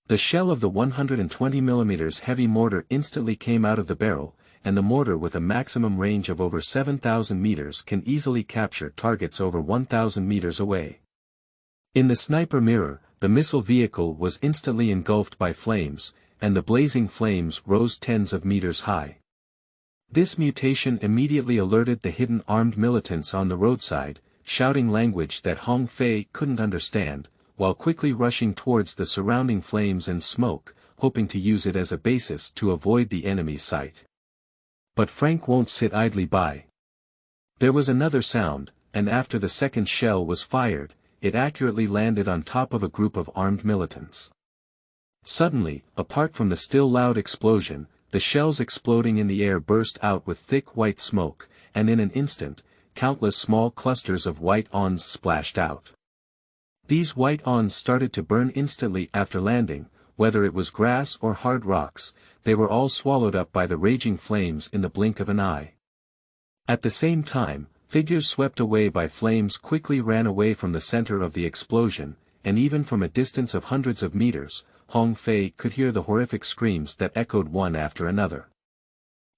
The shell of the 120 mm heavy mortar instantly came out of the barrel, and the mortar with a maximum range of over 7,000 meters can easily capture targets over 1,000 meters away. In the sniper mirror, the missile vehicle was instantly engulfed by flames, and the blazing flames rose tens of meters high. This mutation immediately alerted the hidden armed militants on the roadside, shouting language that Hong Fei couldn't understand, while quickly rushing towards the surrounding flames and smoke, hoping to use it as a basis to avoid the enemy's sight. But Frank won't sit idly by. There was another sound, and after the second shell was fired, it accurately landed on top of a group of armed militants. Suddenly, apart from the still loud explosion, the shells exploding in the air burst out with thick white smoke, and in an instant, countless small clusters of white awns splashed out. These white awns started to burn instantly after landing, whether it was grass or hard rocks, they were all swallowed up by the raging flames in the blink of an eye. At the same time, figures swept away by flames quickly ran away from the center of the explosion, and even from a distance of hundreds of meters, Hong Fei could hear the horrific screams that echoed one after another.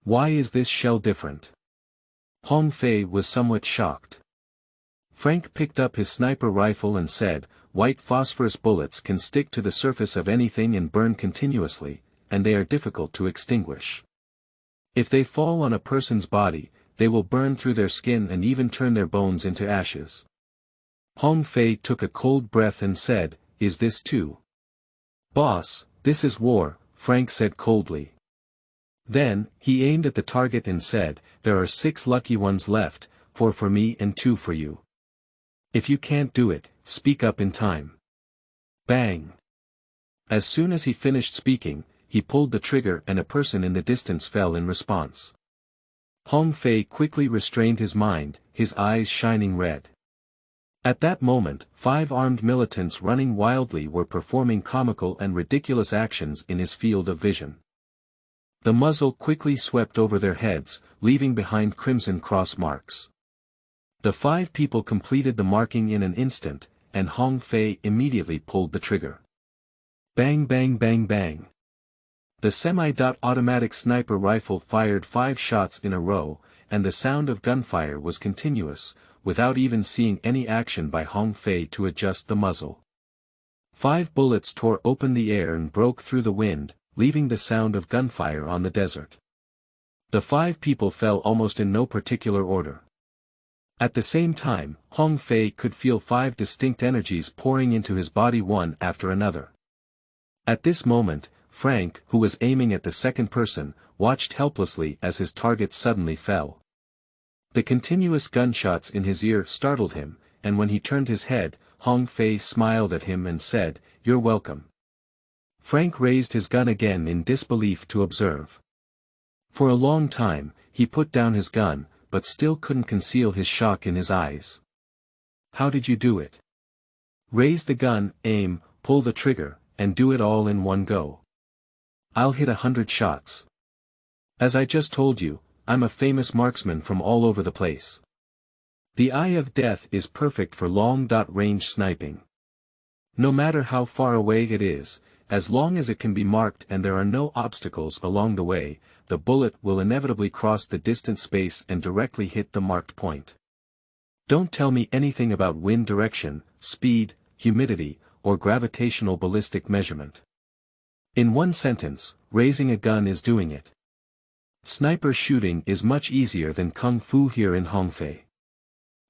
"Why is this shell different?" Hong Fei was somewhat shocked. Frank picked up his sniper rifle and said, "White phosphorus bullets can stick to the surface of anything and burn continuously, and they are difficult to extinguish. If they fall on a person's body, they will burn through their skin and even turn their bones into ashes." Hong Fei took a cold breath and said, "Is this too?" "Boss, this is war," Frank said coldly. Then, he aimed at the target and said, "There are 6 lucky ones left, 4 for me and 2 for you. If you can't do it, speak up in time." Bang! As soon as he finished speaking, he pulled the trigger and a person in the distance fell in response. Hong Fei quickly restrained his mind, his eyes shining red. At that moment, 5 armed militants running wildly were performing comical and ridiculous actions in his field of vision. The muzzle quickly swept over their heads, leaving behind crimson cross marks. The 5 people completed the marking in an instant, and Hong Fei immediately pulled the trigger. Bang bang bang bang. The semi-automatic sniper rifle fired 5 shots in a row, and the sound of gunfire was continuous, without even seeing any action by Hong Fei to adjust the muzzle. 5 bullets tore open the air and broke through the wind, leaving the sound of gunfire on the desert. The 5 people fell almost in no particular order. At the same time, Hong Fei could feel 5 distinct energies pouring into his body one after another. At this moment, Frank, who was aiming at the second person, watched helplessly as his target suddenly fell. The continuous gunshots in his ear startled him, and when he turned his head, Hong Fei smiled at him and said, "You're welcome." Frank raised his gun again in disbelief to observe. For a long time, he put down his gun, but still couldn't conceal his shock in his eyes. "How did you do it?" "Raise the gun, aim, pull the trigger, and do it all in one go." "I'll hit 100 shots. As I just told you, I'm a famous marksman from all over the place. The eye of death is perfect for long-range sniping. No matter how far away it is, as long as it can be marked and there are no obstacles along the way, the bullet will inevitably cross the distant space and directly hit the marked point. Don't tell me anything about wind direction, speed, humidity, or gravitational ballistic measurement. In one sentence, raising a gun is doing it. Sniper shooting is much easier than kung fu here in Hong Fei."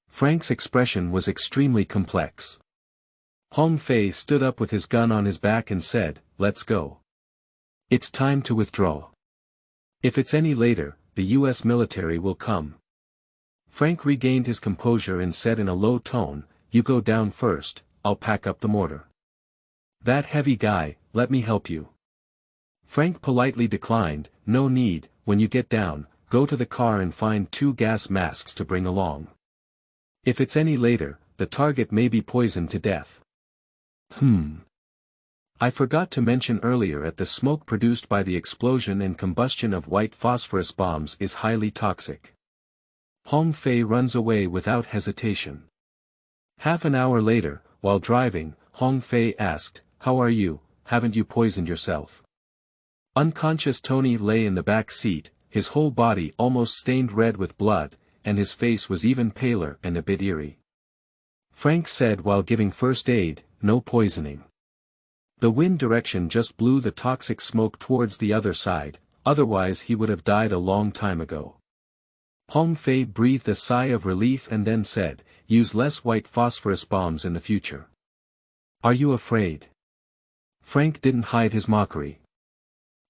Frank's expression was extremely complex. Hong Fei stood up with his gun on his back and said, "Let's go. It's time to withdraw. If it's any later, the US military will come." Frank regained his composure and said in a low tone, "You go down first, I'll pack up the mortar." "That heavy guy, let me help you." Frank politely declined, "No need. When you get down, go to the car and find 2 gas masks to bring along. If it's any later, the target may be poisoned to death." I forgot to mention earlier that the smoke produced by the explosion and combustion of white phosphorus bombs is highly toxic. Hong Fei runs away without hesitation. Half an hour later, while driving, Hong Fei asked, "How are you, haven't you poisoned yourself?" Unconscious Tony lay in the back seat, his whole body almost stained red with blood, and his face was even paler and a bit eerie. Frank said while giving first aid, "No poisoning. The wind direction just blew the toxic smoke towards the other side, otherwise he would have died a long time ago." Hong Fei breathed a sigh of relief and then said, "Use less white phosphorus bombs in the future." "Are you afraid?" Frank didn't hide his mockery.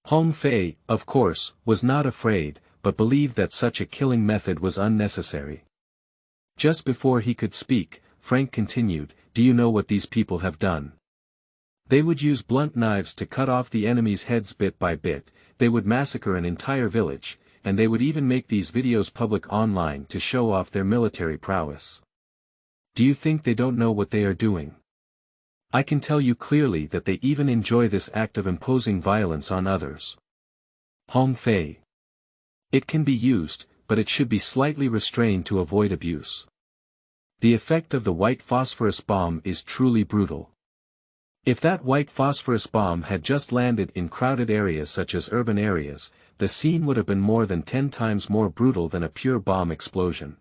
Hong Fei, of course, was not afraid, but believed that such a killing method was unnecessary. Just before he could speak, Frank continued, "Do you know what these people have done? They would use blunt knives to cut off the enemy's heads bit by bit, they would massacre an entire village, and they would even make these videos public online to show off their military prowess. Do you think they don't know what they are doing? I can tell you clearly that they even enjoy this act of imposing violence on others." Hong Fei. "It can be used, but it should be slightly restrained to avoid abuse. The effect of the white phosphorus bomb is truly brutal. If that white phosphorus bomb had just landed in crowded areas such as urban areas, the scene would have been more than 10 times more brutal than a pure bomb explosion."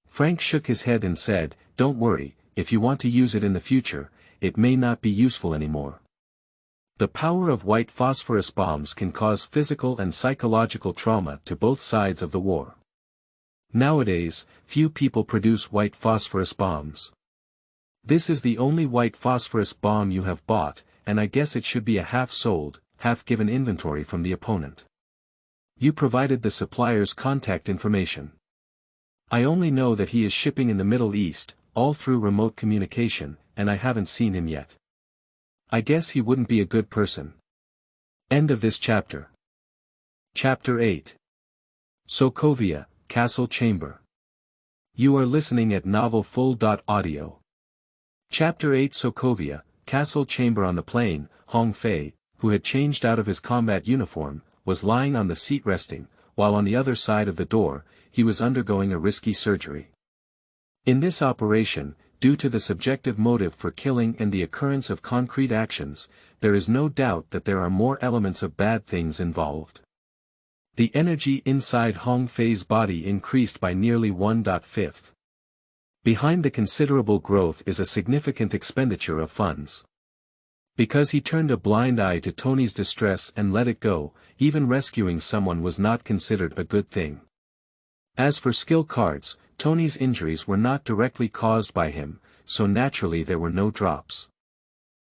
Frank shook his head and said, "Don't worry, if you want to use it in the future, it may not be useful anymore. The power of white phosphorus bombs can cause physical and psychological trauma to both sides of the war. Nowadays, few people produce white phosphorus bombs. This is the only white phosphorus bomb you have bought, and I guess it should be a half-sold, half-given inventory from the opponent. You provided the supplier's contact information. I only know that he is shipping in the Middle East, all through remote communication, and I haven't seen him yet. I guess he wouldn't be a good person." End of this chapter. Chapter 8. Sokovia, Castle Chamber. You are listening at Novel Full. Audio. Chapter 8 Sokovia, Castle Chamber. On the plane, Hong Fei, who had changed out of his combat uniform, was lying on the seat resting, while on the other side of the door, he was undergoing a risky surgery. In this operation, due to the subjective motive for killing and the occurrence of concrete actions, there is no doubt that there are more elements of bad things involved. The energy inside Hong Fei's body increased by nearly 1.5. Behind the considerable growth is a significant expenditure of funds. Because he turned a blind eye to Tony's distress and let it go, even rescuing someone was not considered a good thing. As for skill cards, Tony's injuries were not directly caused by him, so naturally there were no drops.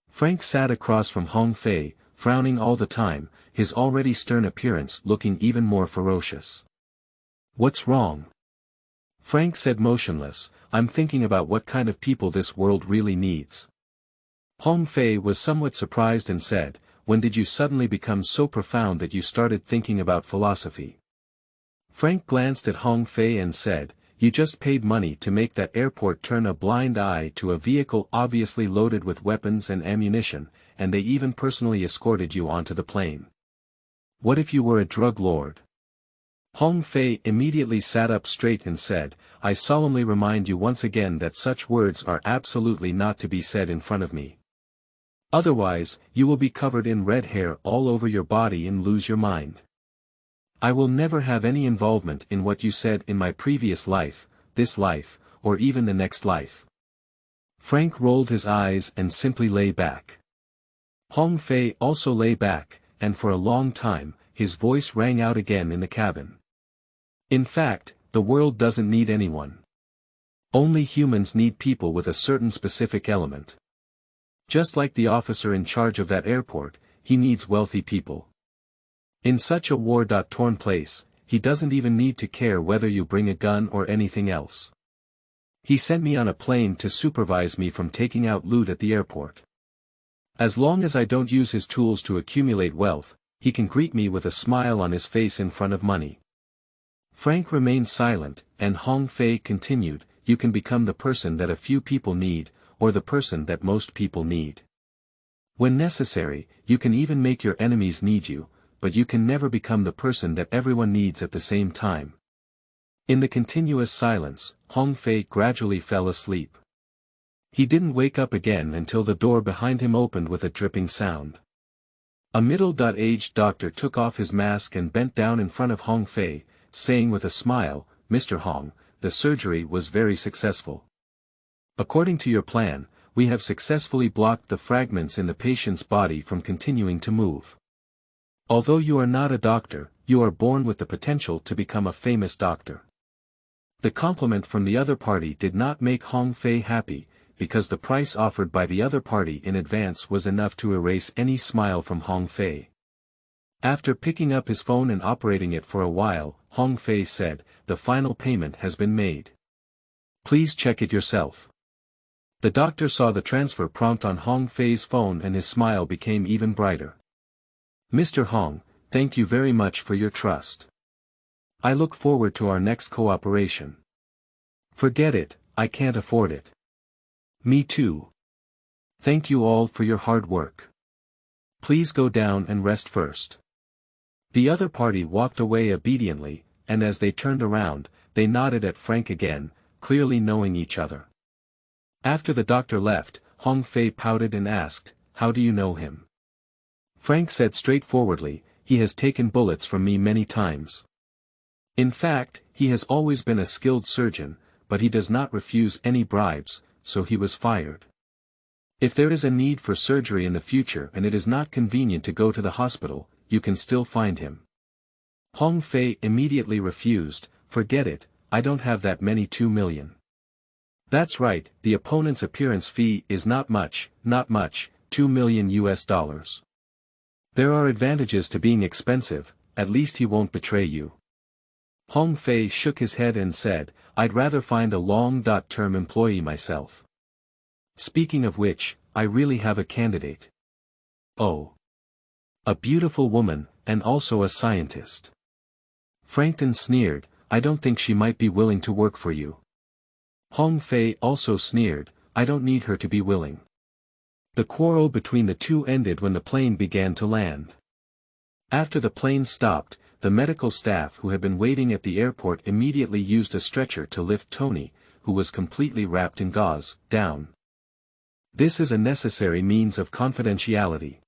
Frank sat across from Hong Fei, frowning all the time, his already stern appearance looking even more ferocious. "What's wrong?" Frank said, motionless. "I'm thinking about what kind of people this world really needs." Hong Fei was somewhat surprised and said, "When did you suddenly become so profound that you started thinking about philosophy?" Frank glanced at Hong Fei and said, "You just paid money to make that airport turn a blind eye to a vehicle obviously loaded with weapons and ammunition, and they even personally escorted you onto the plane. What if you were a drug lord?" Hong Fei immediately sat up straight and said, "I solemnly remind you once again that such words are absolutely not to be said in front of me. Otherwise, you will be covered in red hair all over your body and lose your mind. I will never have any involvement in what you said in my previous life, this life, or even the next life." Frank rolled his eyes and simply lay back. Hong Fei also lay back, and for a long time, his voice rang out again in the cabin. "In fact, the world doesn't need anyone. Only humans need people with a certain specific element. Just like the officer in charge of that airport, he needs wealthy people. In such a war-torn place, he doesn't even need to care whether you bring a gun or anything else. He sent me on a plane to supervise me from taking out loot at the airport. As long as I don't use his tools to accumulate wealth, he can greet me with a smile on his face in front of money." Frank remained silent, and Hong Fei continued, "You can become the person that a few people need, or the person that most people need. When necessary, you can even make your enemies need you, but you can never become the person that everyone needs at the same time." In the continuous silence, Hong Fei gradually fell asleep. He didn't wake up again until the door behind him opened with a dripping sound. A middle-aged doctor took off his mask and bent down in front of Hong Fei, saying with a smile, "Mr. Hong, the surgery was very successful. According to your plan, we have successfully blocked the fragments in the patient's body from continuing to move. Although you are not a doctor, you are born with the potential to become a famous doctor." The compliment from the other party did not make Hong Fei happy, because the price offered by the other party in advance was enough to erase any smile from Hong Fei. After picking up his phone and operating it for a while, Hong Fei said, "The final payment has been made. Please check it yourself." The doctor saw the transfer prompt on Hong Fei's phone and his smile became even brighter. "Mr. Hong, thank you very much for your trust. I look forward to our next cooperation." "Forget it, I can't afford it." "Me too. Thank you all for your hard work. Please go down and rest first." The other party walked away obediently, and as they turned around, they nodded at Frank again, clearly knowing each other. After the doctor left, Hong Fei pouted and asked, "How do you know him?" Frank said straightforwardly, "He has taken bullets from me many times. In fact, he has always been a skilled surgeon, but he does not refuse any bribes, so he was fired. If there is a need for surgery in the future and it is not convenient to go to the hospital, you can still find him." Hong Fei immediately refused, "Forget it, I don't have that many 2 million. That's right, the opponent's appearance fee is not much, 2 million US dollars. There are advantages to being expensive, at least he won't betray you." Hong Fei shook his head and said, "I'd rather find a long-term employee myself. Speaking of which, I really have a candidate." "Oh. A beautiful woman, and also a scientist." Frankton sneered, "I don't think she might be willing to work for you." Hong Fei also sneered, I don't need her to be willing. The quarrel between the two ended when the plane began to land. After the plane stopped, the medical staff who had been waiting at the airport immediately used a stretcher to lift Tony, who was completely wrapped in gauze, down. This is a necessary means of confidentiality.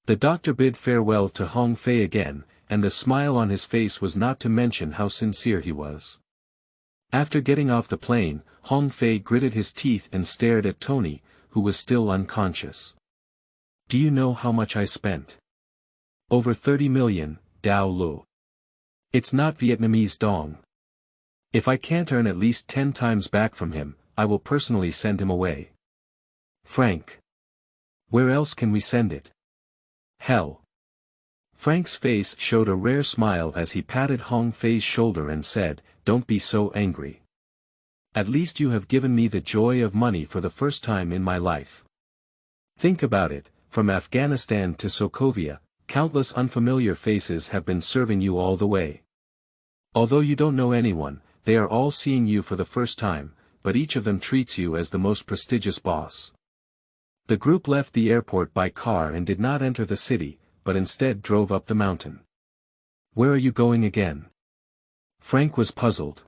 The doctor bid farewell to Hong Fei again, and the smile on his face was not to mention how sincere he was. After getting off the plane, Hong Fei gritted his teeth and stared at Tony, who was still unconscious. Do you know how much I spent? Over 30 million, Dao Lu. It's not Vietnamese dong. If I can't earn at least 10 times back from him, I will personally send him away. Frank. Where else can we send it? Hell. Frank's face showed a rare smile as he patted Hong Fei's shoulder and said, Don't be so angry. At least you have given me the joy of money for the first time in my life. Think about it, from Afghanistan to Sokovia, countless unfamiliar faces have been serving you all the way. Although you don't know anyone, they are all seeing you for the first time, but each of them treats you as the most prestigious boss. The group left the airport by car and did not enter the city, but instead drove up the mountain. Where are you going again? Frank was puzzled.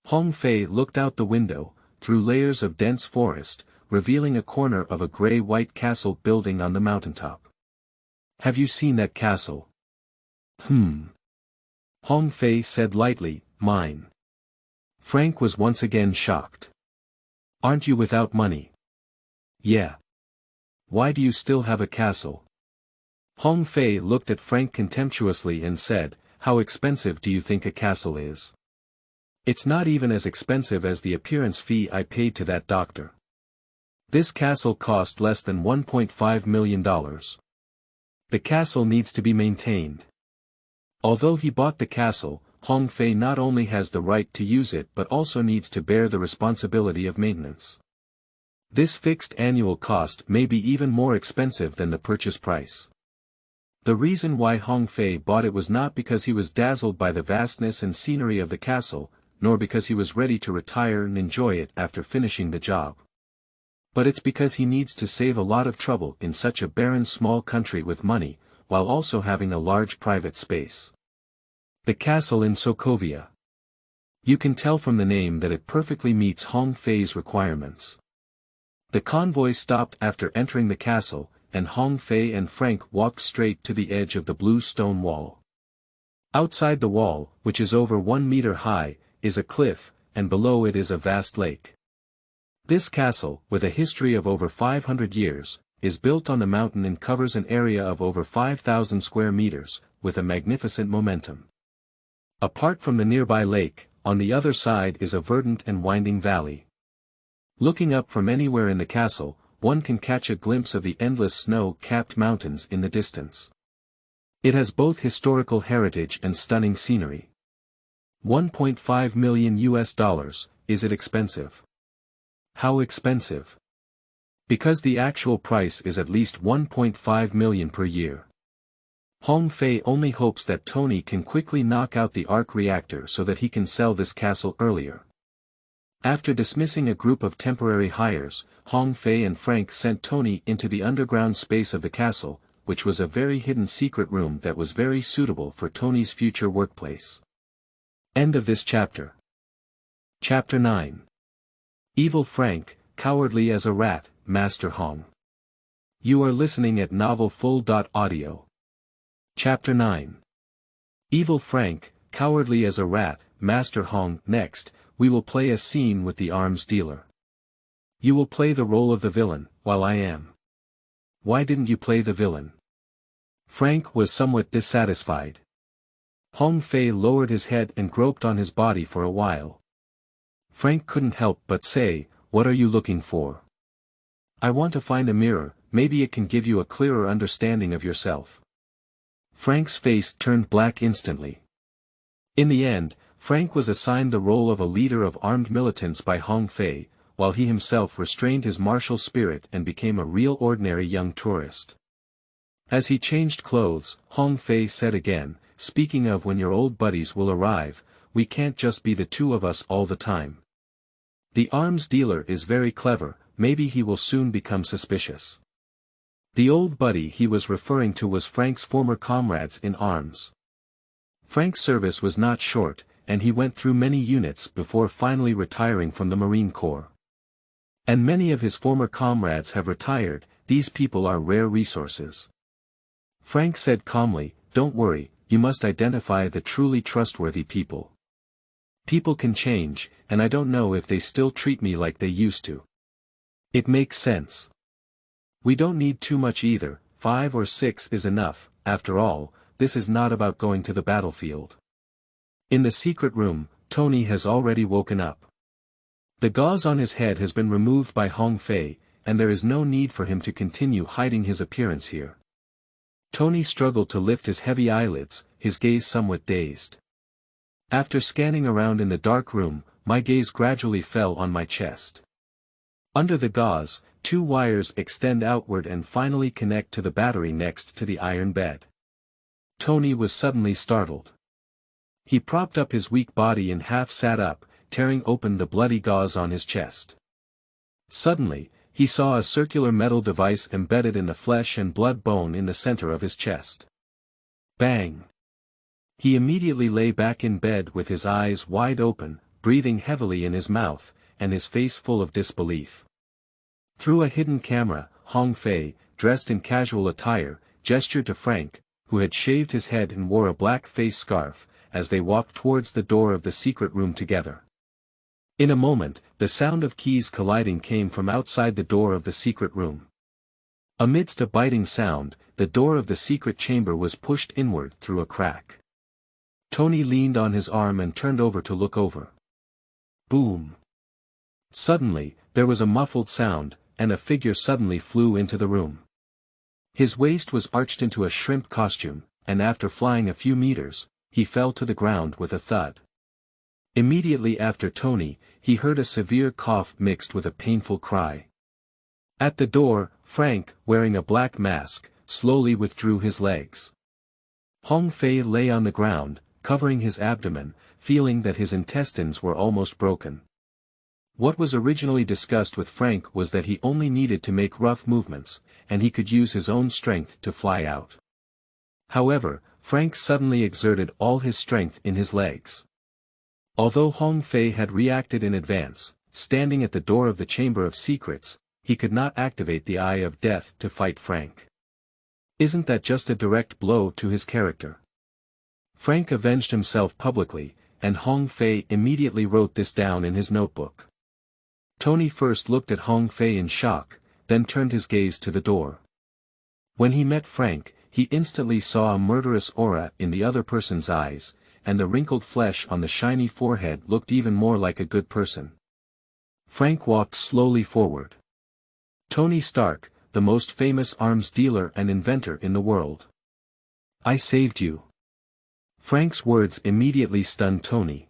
Hong Fei looked out the window, through layers of dense forest, revealing a corner of a gray-white castle building on the mountaintop. Have you seen that castle? Hong Fei said lightly, mine. Frank was once again shocked. Aren't you without money? Yeah. Why do you still have a castle? Hong Fei looked at Frank contemptuously and said, How expensive do you think a castle is? It's not even as expensive as the appearance fee I paid to that doctor. This castle cost less than $1.5 million. The castle needs to be maintained. Although he bought the castle, Hong Fei not only has the right to use it but also needs to bear the responsibility of maintenance. This fixed annual cost may be even more expensive than the purchase price. The reason why Hong Fei bought it was not because he was dazzled by the vastness and scenery of the castle, nor because he was ready to retire and enjoy it after finishing the job. But it's because he needs to save a lot of trouble in such a barren small country with money, while also having a large private space. The castle in Sokovia. You can tell from the name that it perfectly meets Hong Fei's requirements. The convoy stopped after entering the castle, and Hong Fei and Frank walked straight to the edge of the blue stone wall. Outside the wall, which is over 1 meter high, is a cliff, and below it is a vast lake. This castle, with a history of over 500 years, is built on the mountain and covers an area of over 5,000 square meters, with a magnificent momentum. Apart from the nearby lake, on the other side is a verdant and winding valley. Looking up from anywhere in the castle, one can catch a glimpse of the endless snow-capped mountains in the distance. It has both historical heritage and stunning scenery. $1.5 million. Is it expensive? How expensive? Because the actual price is at least $1.5 million per year. Hong Fei only hopes that Tony can quickly knock out the arc reactor so that he can sell this castle earlier. After dismissing a group of temporary hires, Hong Fei and Frank sent Tony into the underground space of the castle, which was a very hidden secret room that was very suitable for Tony's future workplace. End of this chapter. Chapter 9. Evil Frank, Cowardly as a Rat, Master Hong. You are listening at novelfull.audio. Chapter 9. Evil Frank, Cowardly as a Rat, Master Hong. Next, we will play a scene with the arms dealer. You will play the role of the villain, while I am. Why didn't you play the villain? Frank was somewhat dissatisfied. Hong Fei lowered his head and groped on his body for a while. Frank couldn't help but say, What are you looking for? I want to find a mirror, maybe it can give you a clearer understanding of yourself. Frank's face turned black instantly. In the end, Frank was assigned the role of a leader of armed militants by Hong Fei, while he himself restrained his martial spirit and became a real ordinary young tourist. As he changed clothes, Hong Fei said again, Speaking of when your old buddies will arrive, we can't just be the two of us all the time. The arms dealer is very clever, maybe he will soon become suspicious. The old buddy he was referring to was Frank's former comrades in arms. Frank's service was not short, and he went through many units before finally retiring from the Marine Corps. And many of his former comrades have retired. These people are rare resources. Frank said calmly, "Don't worry, you must identify the truly trustworthy people. People can change, and I don't know if they still treat me like they used to." It makes sense. We don't need too much either, 5 or 6 is enough. After all, this is not about going to the battlefield. In the secret room, Tony has already woken up. The gauze on his head has been removed by Hong Fei, and there is no need for him to continue hiding his appearance here. Tony struggled to lift his heavy eyelids, his gaze somewhat dazed. After scanning around in the dark room, my gaze gradually fell on my chest. Under the gauze, 2 wires extend outward and finally connect to the battery next to the iron bed. Tony was suddenly startled. He propped up his weak body and half sat up, tearing open the bloody gauze on his chest. Suddenly, he saw a circular metal device embedded in the flesh and blood bone in the center of his chest. Bang! He immediately lay back in bed with his eyes wide open, breathing heavily in his mouth, and his face full of disbelief. Through a hidden camera, Hong Fei, dressed in casual attire, gestured to Frank, who had shaved his head and wore a black face scarf, as they walked towards the door of the secret room together. In a moment, the sound of keys colliding came from outside the door of the secret room. Amidst a biting sound, the door of the secret chamber was pushed inward through a crack. Tony leaned on his arm and turned over to look over. Boom! Suddenly, there was a muffled sound, and a figure suddenly flew into the room. His waist was arched into a shrimp costume, and after flying a few meters, he fell to the ground with a thud. Immediately after Tony, he heard a severe cough mixed with a painful cry. At the door, Frank, wearing a black mask, slowly withdrew his legs. Hong Fei lay on the ground, covering his abdomen, feeling that his intestines were almost broken. What was originally discussed with Frank was that he only needed to make rough movements, and he could use his own strength to fly out. However, Frank suddenly exerted all his strength in his legs. Although Hong Fei had reacted in advance, standing at the door of the Chamber of Secrets, he could not activate the Eye of Death to fight Frank. Isn't that just a direct blow to his character? Frank avenged himself publicly, and Hong Fei immediately wrote this down in his notebook. Tony first looked at Hong Fei in shock, then turned his gaze to the door. When he met Frank, he instantly saw a murderous aura in the other person's eyes, and the wrinkled flesh on the shiny forehead looked even more like a good person. Frank walked slowly forward. Tony Stark, the most famous arms dealer and inventor in the world. I saved you. Frank's words immediately stunned Tony.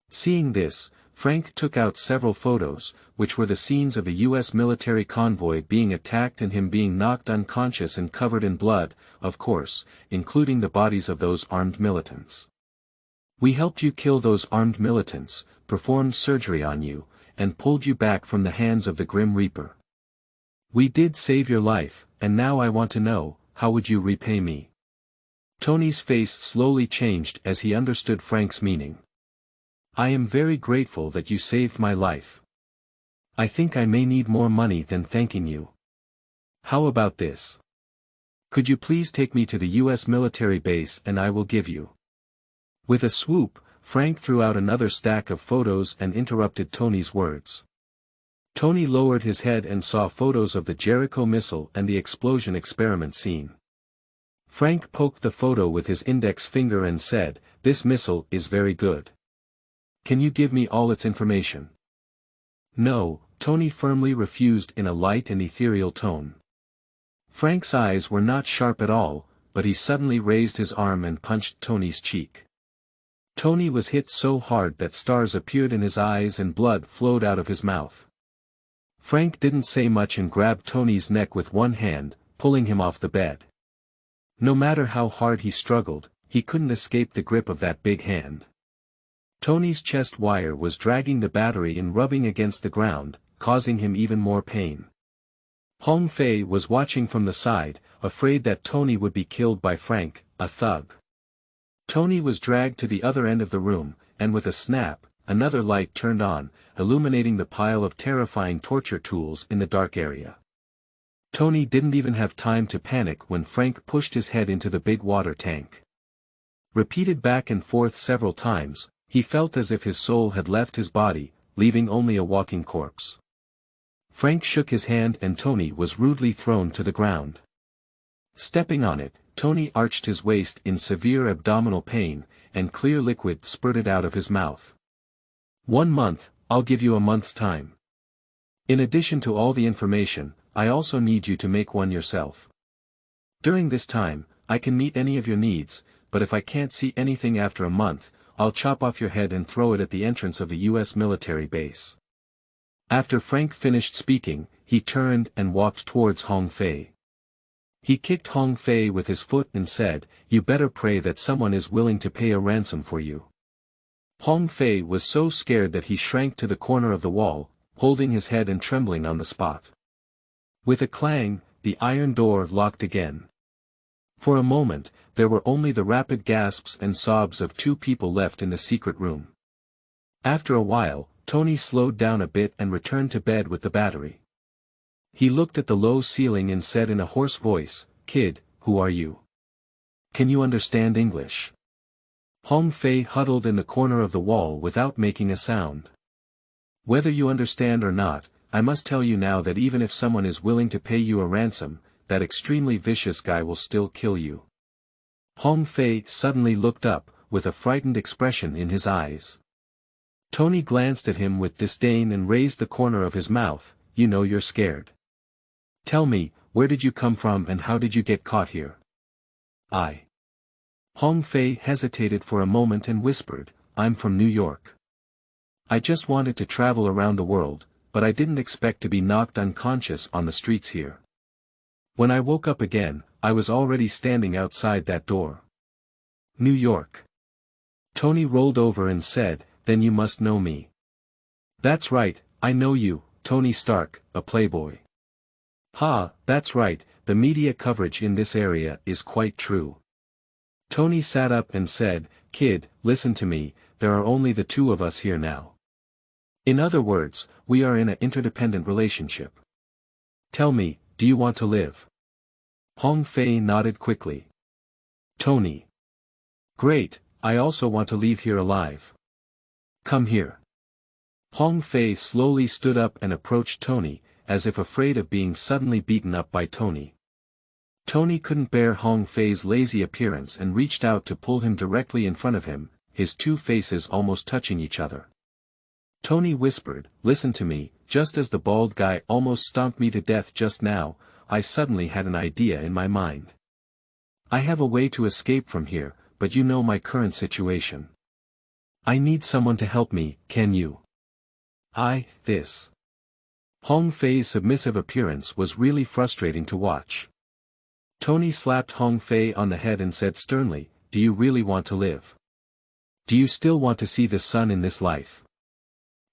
Seeing this, Frank took out several photos, which were the scenes of a U.S. military convoy being attacked and him being knocked unconscious and covered in blood, of course, including the bodies of those armed militants. We helped you kill those armed militants, performed surgery on you, and pulled you back from the hands of the Grim Reaper. We did save your life, and now I want to know, how would you repay me? Tony's face slowly changed as he understood Frank's meaning. I am very grateful that you saved my life. I think I may need more money than thanking you. How about this? Could you please take me to the U.S. military base and I will give you. With a swoop, Frank threw out another stack of photos and interrupted Tony's words. Tony lowered his head and saw photos of the Jericho missile and the explosion experiment scene. Frank poked the photo with his index finger and said, "This missile is very good. Can you give me all its information?" No, Tony firmly refused in a light and ethereal tone. Frank's eyes were not sharp at all, but he suddenly raised his arm and punched Tony's cheek. Tony was hit so hard that stars appeared in his eyes and blood flowed out of his mouth. Frank didn't say much and grabbed Tony's neck with one hand, pulling him off the bed. No matter how hard he struggled, he couldn't escape the grip of that big hand. Tony's chest wire was dragging the battery and rubbing against the ground, causing him even more pain. Hong Fei was watching from the side, afraid that Tony would be killed by Frank, a thug. Tony was dragged to the other end of the room, and with a snap, another light turned on, illuminating the pile of terrifying torture tools in the dark area. Tony didn't even have time to panic when Frank pushed his head into the big water tank. Repeated back and forth several times, he felt as if his soul had left his body, leaving only a walking corpse. Frank shook his hand and Tony was rudely thrown to the ground. Stepping on it, Tony arched his waist in severe abdominal pain, and clear liquid spurted out of his mouth. 1 month, I'll give you a month's time. In addition to all the information, I also need you to make one yourself. During this time, I can meet any of your needs, but if I can't see anything after a month, I'll chop off your head and throw it at the entrance of a U.S. military base. After Frank finished speaking, he turned and walked towards Hong Fei. He kicked Hong Fei with his foot and said, "You better pray that someone is willing to pay a ransom for you." Hong Fei was so scared that he shrank to the corner of the wall, holding his head and trembling on the spot. With a clang, the iron door locked again. For a moment, there were only the rapid gasps and sobs of 2 people left in the secret room. After a while, Tony slowed down a bit and returned to bed with the battery. He looked at the low ceiling and said in a hoarse voice, "Kid, who are you? Can you understand English?" Hong Fei huddled in the corner of the wall without making a sound. "Whether you understand or not, I must tell you now that even if someone is willing to pay you a ransom, that extremely vicious guy will still kill you." Hong Fei suddenly looked up, with a frightened expression in his eyes. Tony glanced at him with disdain and raised the corner of his mouth. "You know you're scared. Tell me, where did you come from and how did you get caught here?" Hong Fei hesitated for a moment and whispered, "I'm from New York. I just wanted to travel around the world, but I didn't expect to be knocked unconscious on the streets here. When I woke up again, I was already standing outside that door." "New York." Tony rolled over and said, "Then you must know me." "That's right, I know you, Tony Stark, a playboy." "Ha, that's right, the media coverage in this area is quite true." Tony sat up and said, "Kid, listen to me, there are only the 2 of us here now. In other words, we are in an interdependent relationship. Tell me, do you want to live?" Hong Fei nodded quickly. "Tony. Great, I also want to leave here alive. Come here." Hong Fei slowly stood up and approached Tony, as if afraid of being suddenly beaten up by Tony. Tony couldn't bear Hong Fei's lazy appearance and reached out to pull him directly in front of him, his 2 faces almost touching each other. Tony whispered, "Listen to me, just as the bald guy almost stomped me to death just now, I suddenly had an idea in my mind. I have a way to escape from here, but you know my current situation. I need someone to help me, can you?" This. Hong Fei's submissive appearance was really frustrating to watch. Tony slapped Hong Fei on the head and said sternly, "Do you really want to live? Do you still want to see the sun in this life?"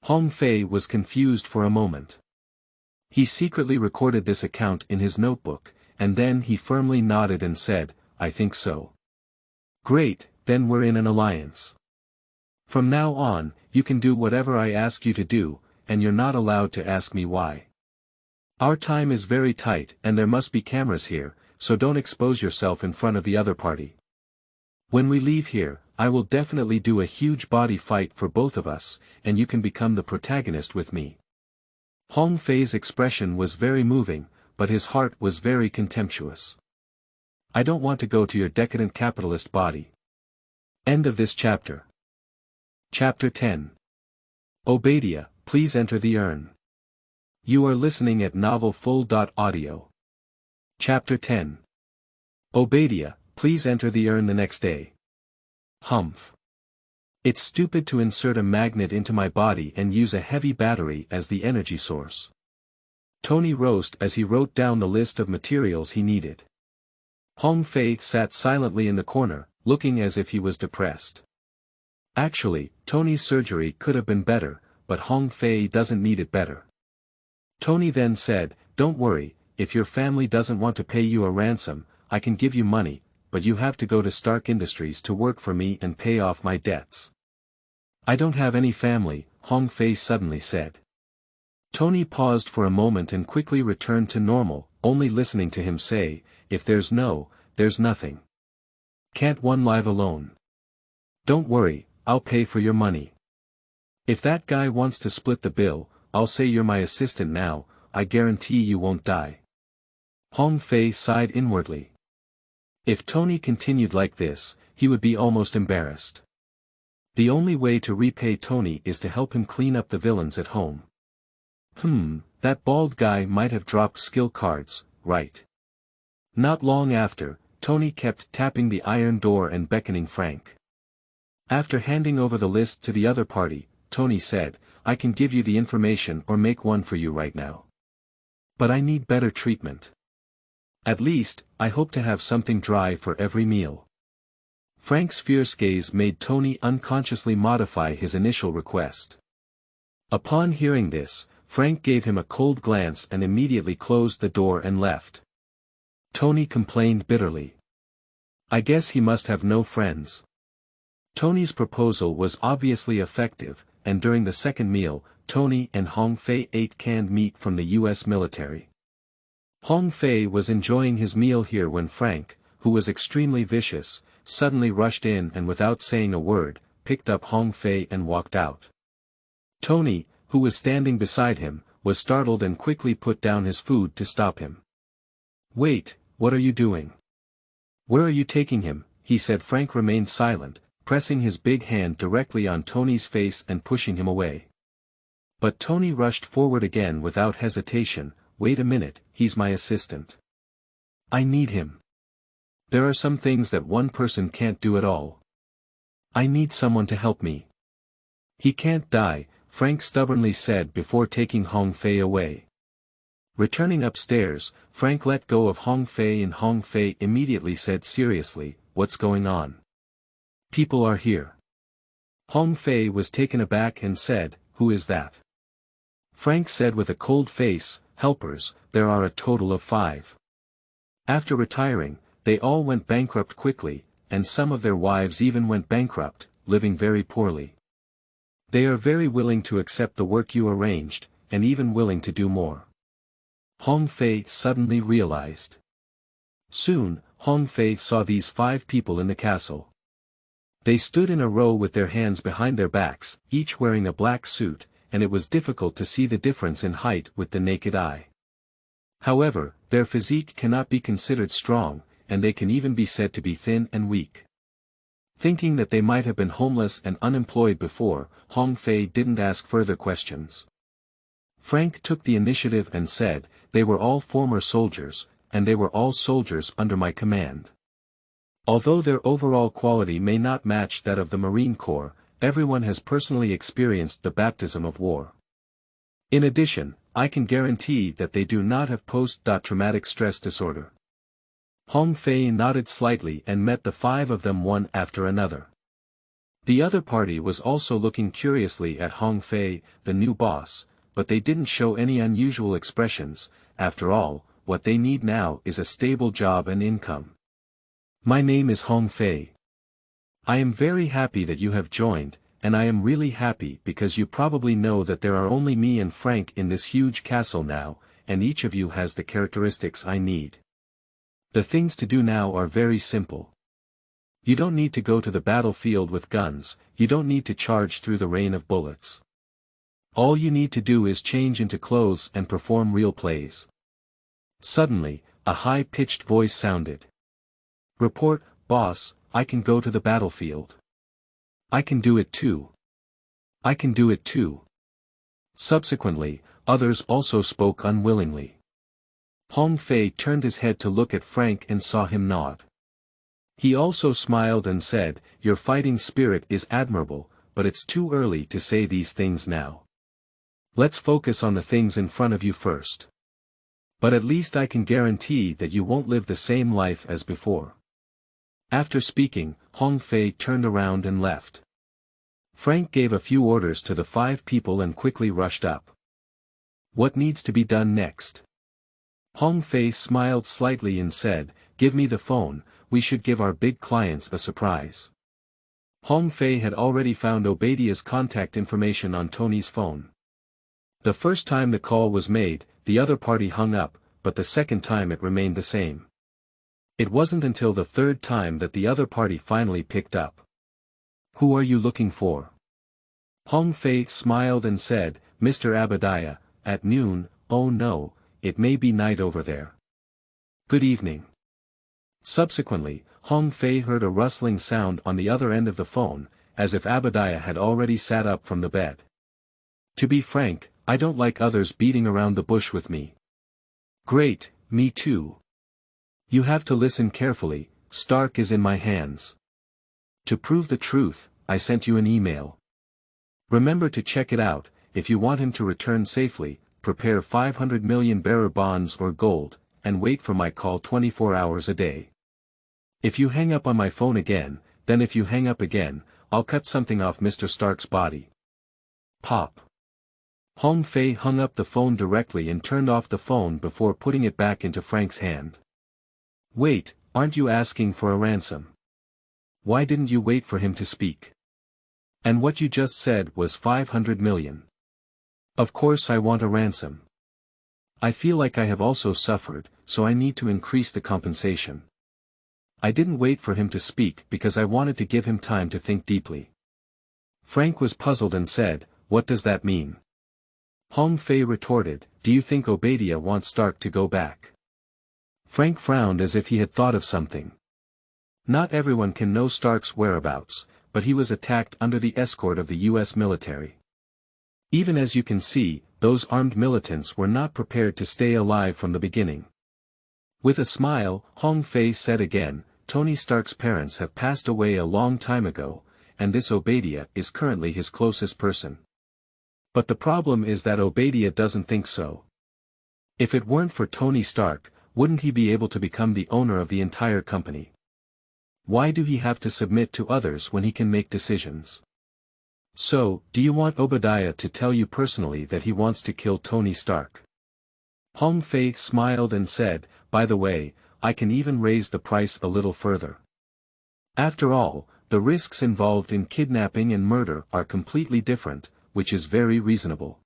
Hong Fei was confused for a moment. He secretly recorded this account in his notebook, and then he firmly nodded and said, "I think so." "Great, then we're in an alliance. From now on, you can do whatever I ask you to do, and you're not allowed to ask me why. Our time is very tight and there must be cameras here, so don't expose yourself in front of the other party. When we leave here, I will definitely do a huge body fight for both of us, and you can become the protagonist with me." Hong Fei's expression was very moving, but his heart was very contemptuous. "I don't want to go to your decadent capitalist body." End of this chapter. Chapter 10. Obadia, please enter the urn. You are listening at novelfull.audio. Chapter 10. Obadia, please enter the urn the next day. Humph. It's stupid to insert a magnet into my body and use a heavy battery as the energy source. Tony roasted as he wrote down the list of materials he needed. Hong Fei sat silently in the corner, looking as if he was depressed. Actually, Tony's surgery could have been better, but Hong Fei doesn't need it better. Tony then said, "Don't worry, if your family doesn't want to pay you a ransom, I can give you money, but you have to go to Stark Industries to work for me and pay off my debts." "I don't have any family," Hong Fei suddenly said. Tony paused for a moment and quickly returned to normal, only listening to him say, "If there's nothing. Can't one live alone? Don't worry, I'll pay for your money. If that guy wants to split the bill, I'll say you're my assistant now, I guarantee you won't die." Hong Fei sighed inwardly. If Tony continued like this, he would be almost embarrassed. The only way to repay Tony is to help him clean up the villains at home. That bald guy might have dropped skill cards, right? Not long after, Tony kept tapping the iron door and beckoning Frank. After handing over the list to the other party, Tony said, "I can give you the information or make one for you right now. But I need better treatment. At least, I hope to have something dry for every meal." Frank's fierce gaze made Tony unconsciously modify his initial request. Upon hearing this, Frank gave him a cold glance and immediately closed the door and left. Tony complained bitterly. I guess he must have no friends. Tony's proposal was obviously effective, and during the second meal, Tony and Hong Fei ate canned meat from the U.S. military. Hong Fei was enjoying his meal here when Frank, who was extremely vicious, suddenly rushed in and without saying a word, picked up Hong Fei and walked out. Tony, who was standing beside him, was startled and quickly put down his food to stop him. "Wait, what are you doing? Where are you taking him?" he said. Frank remained silent, pressing his big hand directly on Tony's face and pushing him away. But Tony rushed forward again without hesitation. "Wait a minute, he's my assistant. I need him. There are some things that one person can't do at all. I need someone to help me." "He can't die," Frank stubbornly said before taking Hong Fei away. Returning upstairs, Frank let go of Hong Fei and Hong Fei immediately said seriously, "What's going on?" "People are here." Hong Fei was taken aback and said, "Who is that?" Frank said with a cold face, "Helpers, there are a total of 5. After retiring, they all went bankrupt quickly, and some of their wives even went bankrupt, living very poorly. They are very willing to accept the work you arranged, and even willing to do more." Hong Fei suddenly realized. Soon, Hong Fei saw these 5 people in the castle. They stood in a row with their hands behind their backs, each wearing a black suit, and it was difficult to see the difference in height with the naked eye. However, their physique cannot be considered strong, and they can even be said to be thin and weak. Thinking that they might have been homeless and unemployed before, Hong Fei didn't ask further questions. Frank took the initiative and said, "They were all former soldiers, and they were all soldiers under my command. Although their overall quality may not match that of the Marine Corps, everyone has personally experienced the baptism of war. In addition, I can guarantee that they do not have post-traumatic stress disorder." Hong Fei nodded slightly and met the 5 of them one after another. The other party was also looking curiously at Hong Fei, the new boss, but they didn't show any unusual expressions. After all, what they need now is a stable job and income. "My name is Hong Fei. I am very happy that you have joined, and I am really happy because you probably know that there are only me and Frank in this huge castle now, and each of you has the characteristics I need. The things to do now are very simple. You don't need to go to the battlefield with guns, you don't need to charge through the rain of bullets. All you need to do is change into clothes and perform real plays." Suddenly, a high-pitched voice sounded. "Report, boss, I can go to the battlefield. I can do it too. I can do it too." Subsequently, others also spoke unwillingly. Hong Fei turned his head to look at Frank and saw him nod. He also smiled and said, "Your fighting spirit is admirable, but it's too early to say these things now. Let's focus on the things in front of you first. But at least I can guarantee that you won't live the same life as before." After speaking, Hong Fei turned around and left. Frank gave a few orders to the 5 people and quickly rushed up. What needs to be done next? Hong Fei smiled slightly and said, give me the phone, we should give our big clients a surprise. Hong Fei had already found Obadia's contact information on Tony's phone. The first time the call was made, the other party hung up, but the second time it remained the same. It wasn't until the third time that the other party finally picked up. Who are you looking for? Hong Fei smiled and said, Mr. Obadia, at noon. Oh no, it may be night over there. Good evening. Subsequently, Hong Fei heard a rustling sound on the other end of the phone, as if Obadia had already sat up from the bed. To be frank, I don't like others beating around the bush with me. Great, me too. You have to listen carefully, Stark is in my hands. To prove the truth, I sent you an email. Remember to check it out. If you want him to return safely, prepare 500 million bearer bonds or gold, and wait for my call 24 hours a day. If you hang up on my phone again, then if you hang up again, I'll cut something off Mr. Stark's body. Pop. Hong Fei hung up the phone directly and turned off the phone before putting it back into Frank's hand. Wait, aren't you asking for a ransom? Why didn't you wait for him to speak? And what you just said was 500 million. Of course I want a ransom. I feel like I have also suffered, so I need to increase the compensation. I didn't wait for him to speak because I wanted to give him time to think deeply. Frank was puzzled and said, what does that mean? Hong Fei retorted, do you think Obadia wants Stark to go back? Frank frowned as if he had thought of something. Not everyone can know Stark's whereabouts, but he was attacked under the escort of the U.S. military. Even as you can see, those armed militants were not prepared to stay alive from the beginning. With a smile, Hong Fei said again, Tony Stark's parents have passed away a long time ago, and this Obadia is currently his closest person. But the problem is that Obadia doesn't think so. If it weren't for Tony Stark, wouldn't he be able to become the owner of the entire company? Why do he have to submit to others when he can make decisions? So, do you want Obadia to tell you personally that he wants to kill Tony Stark? Hong Fei smiled and said, by the way, I can even raise the price a little further. After all, the risks involved in kidnapping and murder are completely different, which is very reasonable.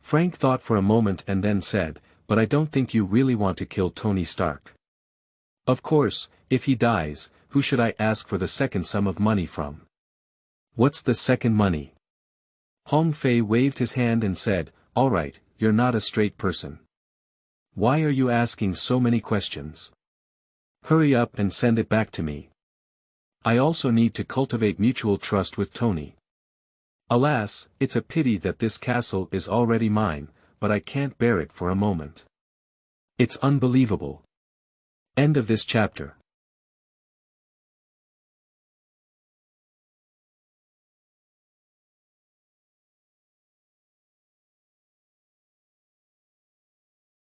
Frank thought for a moment and then said, but I don't think you really want to kill Tony Stark. Of course, if he dies, who should I ask for the second sum of money from? What's the second money? Hong Fei waved his hand and said, all right, you're not a straight person. Why are you asking so many questions? Hurry up and send it back to me. I also need to cultivate mutual trust with Tony. Alas, it's a pity that this castle is already mine, but I can't bear it for a moment. It's unbelievable. End of this chapter.